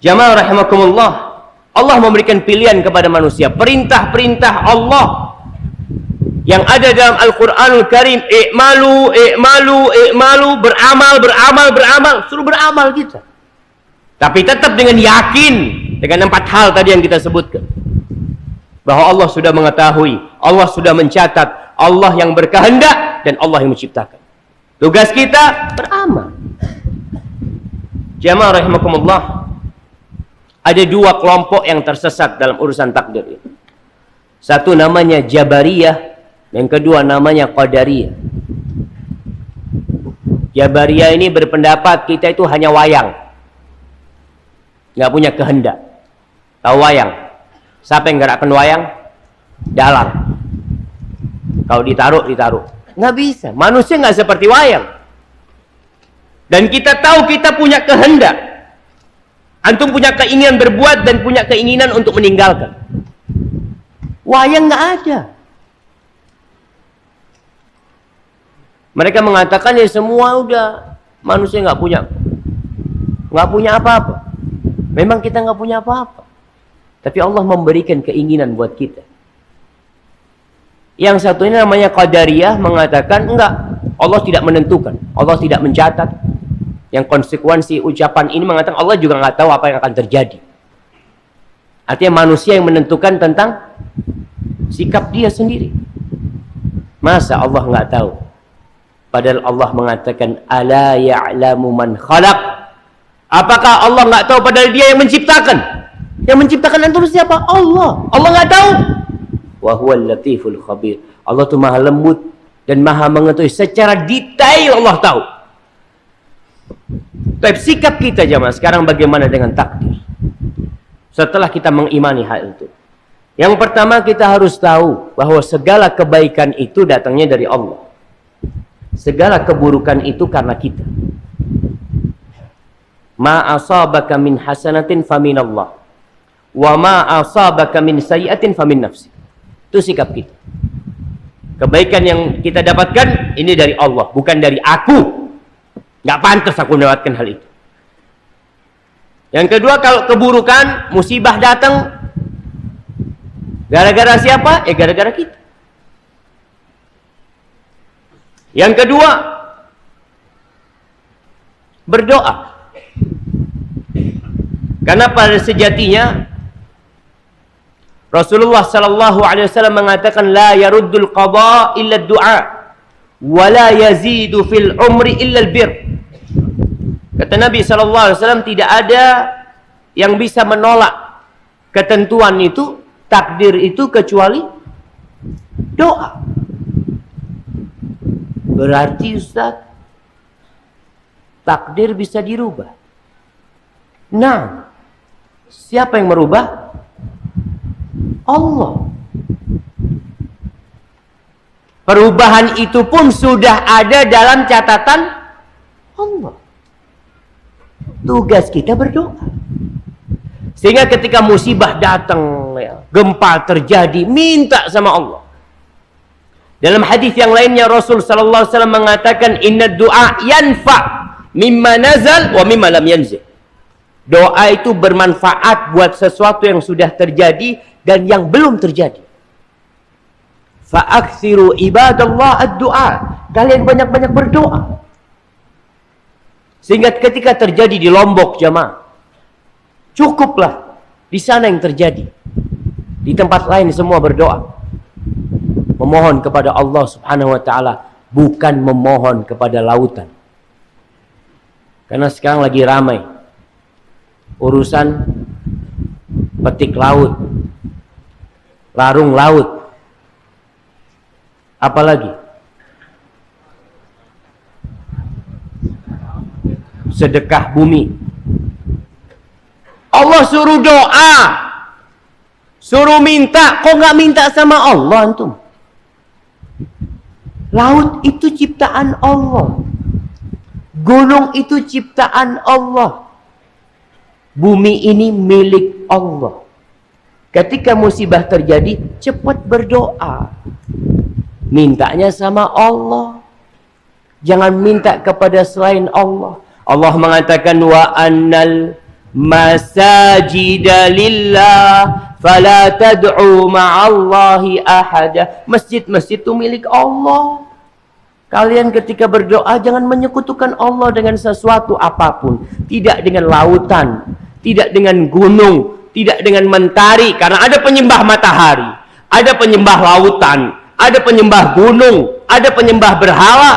Jamaah rahimakumullah. Allah memberikan pilihan kepada manusia. Perintah-perintah Allah yang ada dalam Al-Quranul Karim. I'malu, i'malu, i'malu. Beramal. Suruh beramal kita. Tapi tetap dengan yakin. Dengan 4 hal tadi yang kita sebutkan. Bahwa Allah sudah mengetahui. Allah sudah mencatat. Allah yang berkehendak. Dan Allah yang menciptakan. Tugas kita beramal. Jamaah rahimakumullah. Ada 2 kelompok yang tersesat dalam urusan takdir ini. Satu namanya Jabariyah, yang kedua namanya Qadariyah. Jabariyah ini berpendapat kita itu hanya wayang. Nggak punya kehendak. Tahu wayang? Siapa yang gerakkan wayang? Dalang. Kalau ditaruh. Nggak bisa. Manusia nggak seperti wayang. Dan kita tahu kita punya kehendak. Antum punya keinginan berbuat dan punya keinginan untuk meninggalkan. Wayang nggak ada. Mereka mengatakan ya semua udah manusia nggak punya apa-apa. Memang kita nggak punya apa-apa. Tapi Allah memberikan keinginan buat kita. Yang satunya namanya Qadariyah mengatakan enggak, Allah tidak menentukan, Allah tidak mencatat. Yang konsekuensi ucapan ini mengatakan Allah juga nggak tahu apa yang akan terjadi. Artinya manusia yang menentukan tentang sikap dia sendiri. Masa Allah nggak tahu? Padahal Allah mengatakan ala ya'lamu man khalaq. Apakah Allah nggak tahu padahal dia yang menciptakan? Yang menciptakan antum siapa? Allah. Allah nggak tahu? Wa huwal latiful khabir. Allah itu maha lembut dan maha mengetahui secara detail. Allah tahu. Tapi sikap kita jamaah sekarang bagaimana dengan takdir? Setelah kita mengimani hal itu. Yang pertama kita harus tahu bahwa segala kebaikan itu datangnya dari Allah. Segala keburukan itu karena kita. Ma asabaka min hasanatin faminallah. Wa ma asabaka min sayyi'atin famin nafsi. Itu sikap kita. Kebaikan yang kita dapatkan ini dari Allah, bukan dari aku. Nggak pantas aku mendapatkan hal itu. Yang kedua, kalau keburukan, musibah datang, gara-gara siapa? Gara-gara kita. Yang kedua, berdoa. Karena pada sejatinya Rasulullah sallallahu alaihi wasallam mengatakan la yaruddul qada illa du'a wa la yazidu fil umri illa al bir. Kata Nabi sallallahu alaihi wasallam tidak ada yang bisa menolak ketentuan itu, takdir itu kecuali doa. Berarti Ustaz, takdir bisa dirubah. Nah, siapa yang merubah? Allah. Perubahan itu pun sudah ada dalam catatan Allah. Tugas kita berdoa. Sehingga ketika musibah datang, ya, gempa terjadi, minta sama Allah. Dalam hadis yang lainnya Rasul sallallahu alaihi wasallam mengatakan inna du'a yanfa mimma nazal wa mimma lam yanzil. Doa itu bermanfaat buat sesuatu yang sudah terjadi dan yang belum terjadi. Fa'aksiru ibadallah ad-du'a. Kalian banyak-banyak berdoa. Sehingga ketika terjadi di Lombok jamaah, cukuplah di sana yang terjadi. Di tempat lain semua berdoa. Memohon kepada Allah subhanahu wa ta'ala. Bukan memohon kepada lautan. Karena sekarang lagi ramai urusan petik laut, larung laut, apalagi sedekah bumi. Allah suruh doa, suruh minta, kok nggak minta sama Allah antum? Laut itu ciptaan Allah. Gunung itu ciptaan Allah. Bumi ini milik Allah. Ketika musibah terjadi, cepat berdoa. Mintanya sama Allah. Jangan minta kepada selain Allah. Allah mengatakan wa annal masajida lillah fala tad'u ma'allahi ahada. Masjid-masjid itu milik Allah. Kalian ketika berdoa jangan menyekutukan Allah dengan sesuatu apapun. Tidak dengan lautan, tidak dengan gunung, tidak dengan mentari. Karena ada penyembah matahari, ada penyembah lautan, ada penyembah gunung, ada penyembah berhala.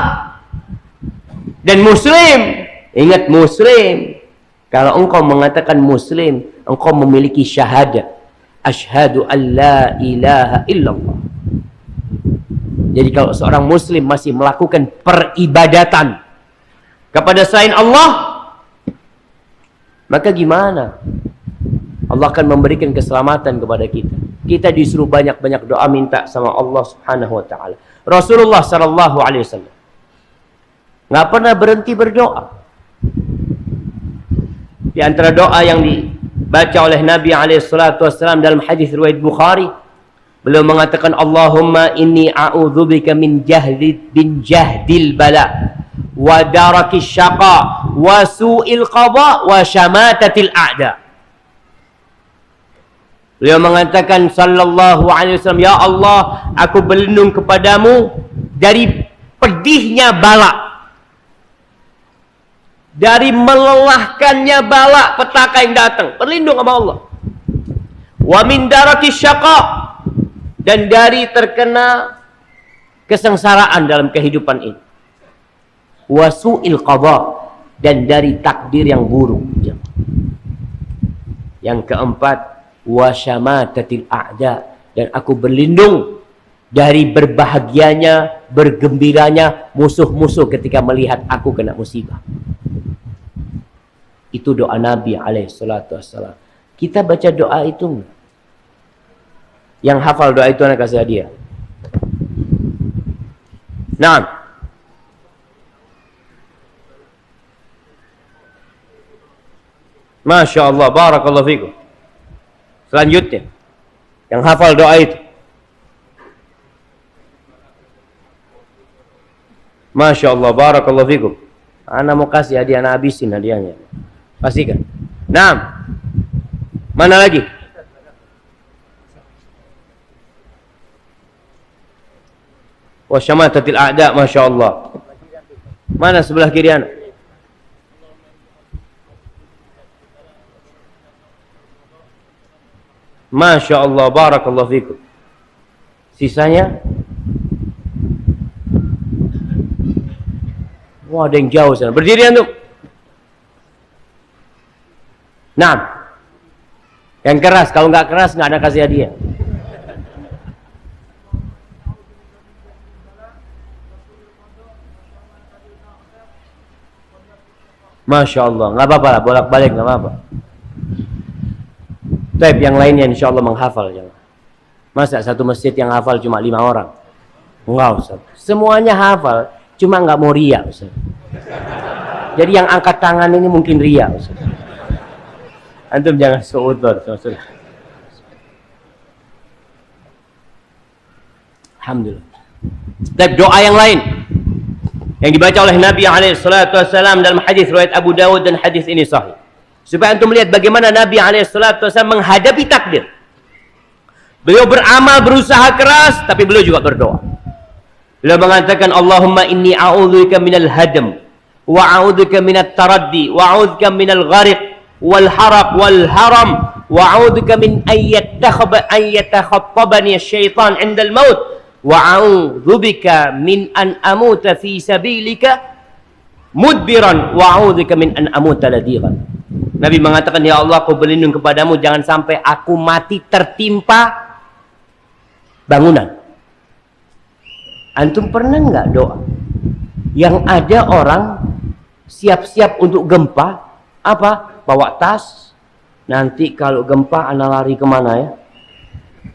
Dan muslim, ingat muslim. Kalau engkau mengatakan muslim, engkau memiliki syahadat. Asyhadu an la ilaha illallah. Jadi kalau seorang muslim masih melakukan peribadatan kepada selain Allah, maka gimana? Allah akan memberikan keselamatan kepada kita. Kita disuruh banyak-banyak doa minta sama Allah Subhanahu wa taala. Rasulullah sallallahu alaihi wasallam nggak pernah berhenti berdoa. Di antara doa yang dibaca oleh Nabi alaihi salatu wasallam dalam hadis riwayat Bukhari, beliau mengatakan Allahumma inni a'udzubika min jahdil bala wa darakis syaqa wa su'il qada wa syamatatil a'da. Beliau mengatakan sallallahu alaihi wasallam, ya Allah, aku berlindung kepadamu dari pedihnya bala, dari melelahkannya bala petaka yang datang. Berlindung sama Allah. Wa min darakis syaqa, dan dari terkena kesengsaraan dalam kehidupan ini. Wasu'il qadha, dan dari takdir yang buruk. Yang keempat, wasyamatatil a'da, dan aku berlindung dari berbahagianya, bergembiranya musuh-musuh ketika melihat aku kena musibah. Itu doa Nabi alaihi salatu wassalam. Kita baca doa itu enggak? Yang hafal doa itu anak kasih hadiah. Nah, Masya Allah, barakallahu fikum. Selanjutnya, yang hafal doa itu, Masya Allah, barakallahu fikum. Ana mau kasih hadiah, ana habisin hadiahnya. Pastikan. Nah, mana lagi? Wa syamatatil a'da, Masya Allah. Mana sebelah kiri anak? Masya Allah, barakallahu fikum. Sisanya, wah, ada yang jauh sana. Berdiri antum. Nah, yang keras. Kalau nggak keras nggak ada kasih hadiah. Masya Allah, nggak apa-apa lah, bolak-balik nggak apa-apa. Tapi yang lainnya insya Allah menghafal. Masa satu masjid yang hafal cuma 5 orang? Enggak, Ustaz. Semuanya hafal, cuma nggak mau ria, Ustaz. Jadi yang angkat tangan ini mungkin ria, Ustaz. Antum jangan suudzon, Ustaz. Alhamdulillah. Dan doa yang lain yang dibaca oleh Nabi SAW dalam hadis riwayat Abu Dawud, dan hadis ini sahih. Supaya antum melihat bagaimana Nabi SAW menghadapi takdir. Beliau beramal, berusaha keras, tapi beliau juga berdoa. Beliau mengatakan Allahumma inni a'udzubika minal hadam, wa a'udzubika minat taraddi, wa a'udzubika minal ghariq wal haraq wal haram, wa a'udzubika min ayyatakhattabani asy-syaitan 'indal maut, wa a'udzubika min an amuta fi sabilika mudbiran, wa a'udzubika min an amuta ladigan. Nabi mengatakan, ya Allah, aku berlindung kepadamu jangan sampai aku mati tertimpa bangunan. Antum pernah nggak doa yang ada orang siap-siap untuk gempa, apa? Bawa tas, nanti kalau gempa ana lari kemana ya?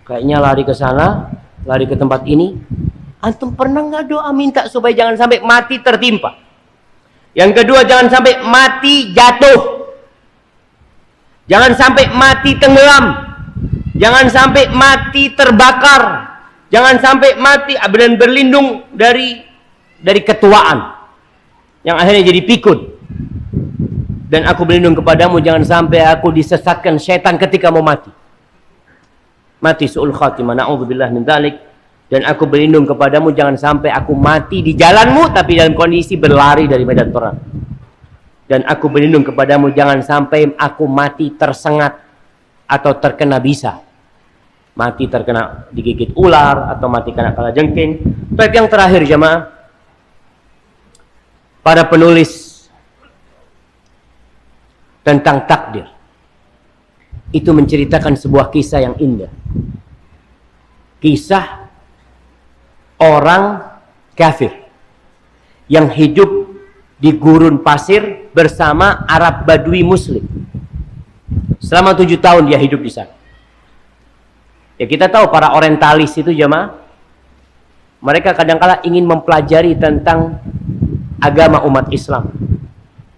Kayaknya lari ke sana, lari ke tempat ini. Antum pernah nggak doa minta supaya jangan sampai mati tertimpa? Yang kedua, jangan sampai mati jatuh. Jangan sampai mati tenggelam. Jangan sampai mati terbakar. Jangan sampai mati dan berlindung dari ketuaan yang akhirnya jadi pikun. Dan aku berlindung kepadamu jangan sampai aku disesatkan syaitan ketika mau mati. Mati su'ul khatimah, na'udzubillah min dzalik. Dan aku berlindung kepadamu jangan sampai aku mati di jalanmu tapi dalam kondisi berlari dari medan perang. Dan aku berlindung kepadamu jangan sampai aku mati tersengat atau terkena bisa. Mati terkena digigit ular atau mati kena kalajengking. Baik, yang terakhir jemaah, para penulis tentang takdir itu menceritakan sebuah kisah yang indah. Kisah orang kafir yang hidup di gurun pasir bersama Arab Badui Muslim. Selama 7 tahun dia hidup di sana. Ya, kita tahu para orientalis itu jemaah, mereka kadang-kala ingin mempelajari tentang agama umat Islam.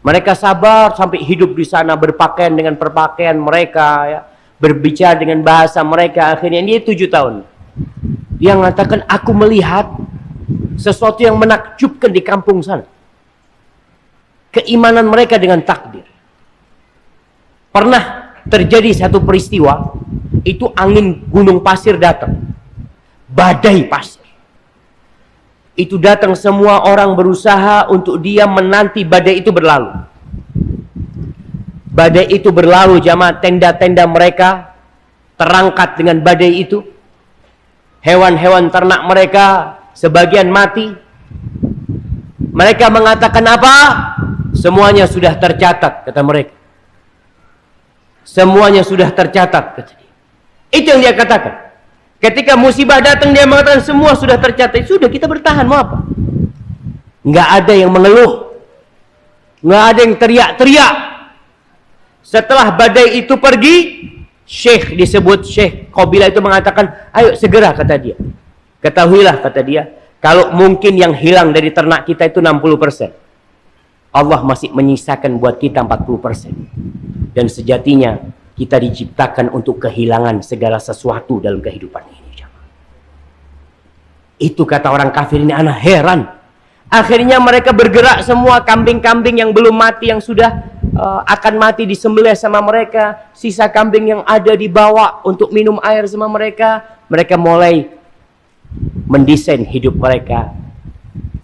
Mereka sabar sampai hidup di sana, berpakaian dengan perpakaian mereka, ya, berbicara dengan bahasa mereka. Akhirnya dia 7 tahun. Dia mengatakan, aku melihat sesuatu yang menakjubkan di kampung sana. Keimanan mereka dengan takdir. Pernah terjadi satu peristiwa, itu angin gunung pasir datang. Badai pasir. Itu datang, semua orang berusaha untuk dia menanti badai itu berlalu. Badai itu berlalu jamaah, tenda-tenda mereka terangkat dengan badai itu. Hewan-hewan ternak mereka sebagian mati. Mereka mengatakan apa? Semuanya sudah tercatat, kata mereka. Semuanya sudah tercatat, kata dia. Itu yang dia katakan. Ketika musibah datang dia mengatakan semua sudah tercatat. Sudah, kita bertahan, mau apa? Nggak ada yang mengeluh. Nggak ada yang teriak-teriak. Setelah badai itu pergi, Syekh disebut Syekh Qabilah itu mengatakan, ayo segera, kata dia. Ketahuilah, kata dia, kalau mungkin yang hilang dari ternak kita itu 60%. Allah masih menyisakan buat kita 40%. Dan sejatinya kita diciptakan untuk kehilangan segala sesuatu dalam kehidupan ini. Itu kata orang kafir ini, anak heran. Akhirnya mereka bergerak semua, kambing-kambing yang belum mati, yang sudah akan mati disembelih sama mereka. Sisa kambing yang ada dibawa untuk minum air sama mereka. Mereka mulai mendesain hidup mereka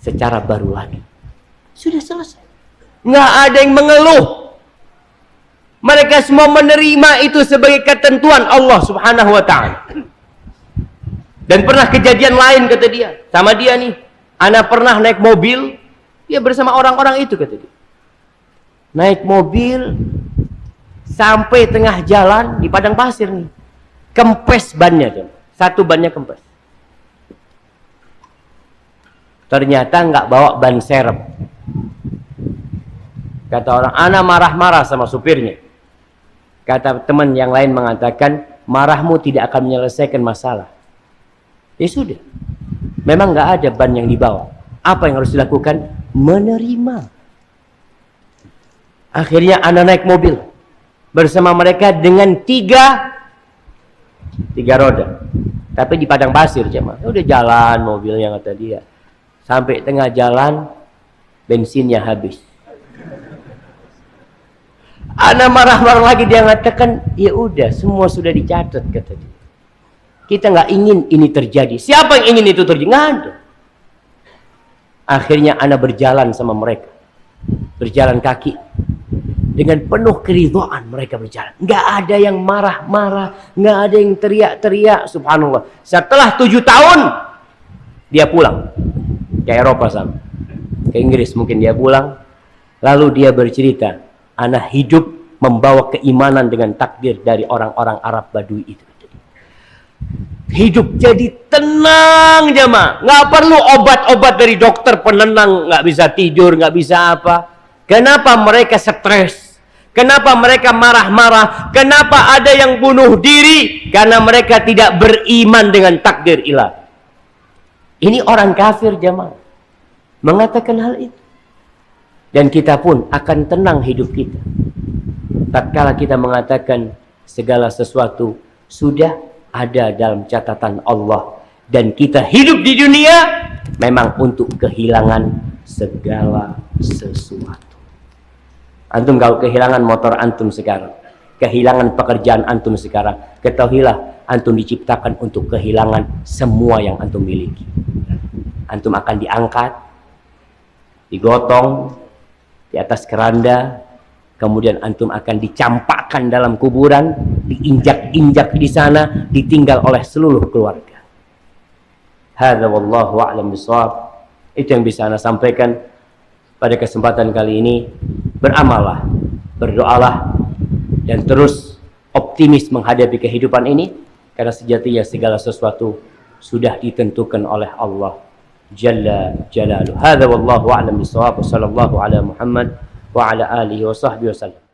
secara baru lagi. Sudah selesai. Nggak ada yang mengeluh. Mereka semua menerima itu sebagai ketentuan Allah Subhanahu wa ta'ala. Dan pernah kejadian lain, kata dia. Sama dia nih. Ana pernah naik mobil. Dia bersama orang-orang itu, kata dia. Naik mobil. Sampai tengah jalan di padang pasir nih. Kempes bannya. Satu bannya kempes. Ternyata nggak bawa ban serep. Kata orang, ana marah-marah sama supirnya. Kata teman yang lain mengatakan, marahmu tidak akan menyelesaikan masalah. Ya sudah. Memang nggak ada ban yang dibawa. Apa yang harus dilakukan? Menerima. Akhirnya anak naik mobil. Bersama mereka dengan tiga roda. Tapi di padang pasir jemaah. Udah jalan mobilnya, kata dia. Sampai tengah jalan, bensinnya habis. Ana marah-marah lagi, dia mengatakan, ya udah, semua sudah dicatat, kata dia. Kita nggak ingin ini terjadi. Siapa yang ingin itu terjadi? Nggak ada. Akhirnya ana berjalan sama mereka, berjalan kaki dengan penuh keridhaan mereka berjalan. Nggak ada yang marah-marah, nggak ada yang teriak-teriak. Subhanallah. Setelah 7 tahun dia pulang ke Eropa sana, ke Inggris mungkin dia pulang. Lalu dia bercerita, ana hidup membawa keimanan dengan takdir dari orang-orang Arab Badui itu. Hidup jadi tenang jemaah. Nggak perlu obat-obat dari dokter penenang, nggak bisa tidur, nggak bisa apa. Kenapa mereka stres? Kenapa mereka marah-marah? Kenapa ada yang bunuh diri? Karena mereka tidak beriman dengan takdir ilahi. Ini orang kafir jemaah mengatakan hal itu. Dan kita pun akan tenang hidup kita tatkala kita mengatakan segala sesuatu sudah ada dalam catatan Allah, dan kita hidup di dunia memang untuk kehilangan segala sesuatu. Antum kalau kehilangan motor antum sekarang, kehilangan pekerjaan antum sekarang, ketahuilah antum diciptakan untuk kehilangan semua yang antum miliki. Antum akan diangkat, digotong di atas keranda, kemudian antum akan dicampakkan dalam kuburan, diinjak-injak di sana, ditinggal oleh seluruh keluarga. Hadza wallahu a'lam bishawab. Itu yang bisa Anda sampaikan pada kesempatan kali ini. Beramallah, berdoalah, dan terus optimis menghadapi kehidupan ini, karena sejatinya segala sesuatu sudah ditentukan oleh Allah Jalla Jalaluhu. Hadza wallahu a'lam bishawab. Wassallallahu ala Muhammad wa ala alihi wa sahbihi wasallam.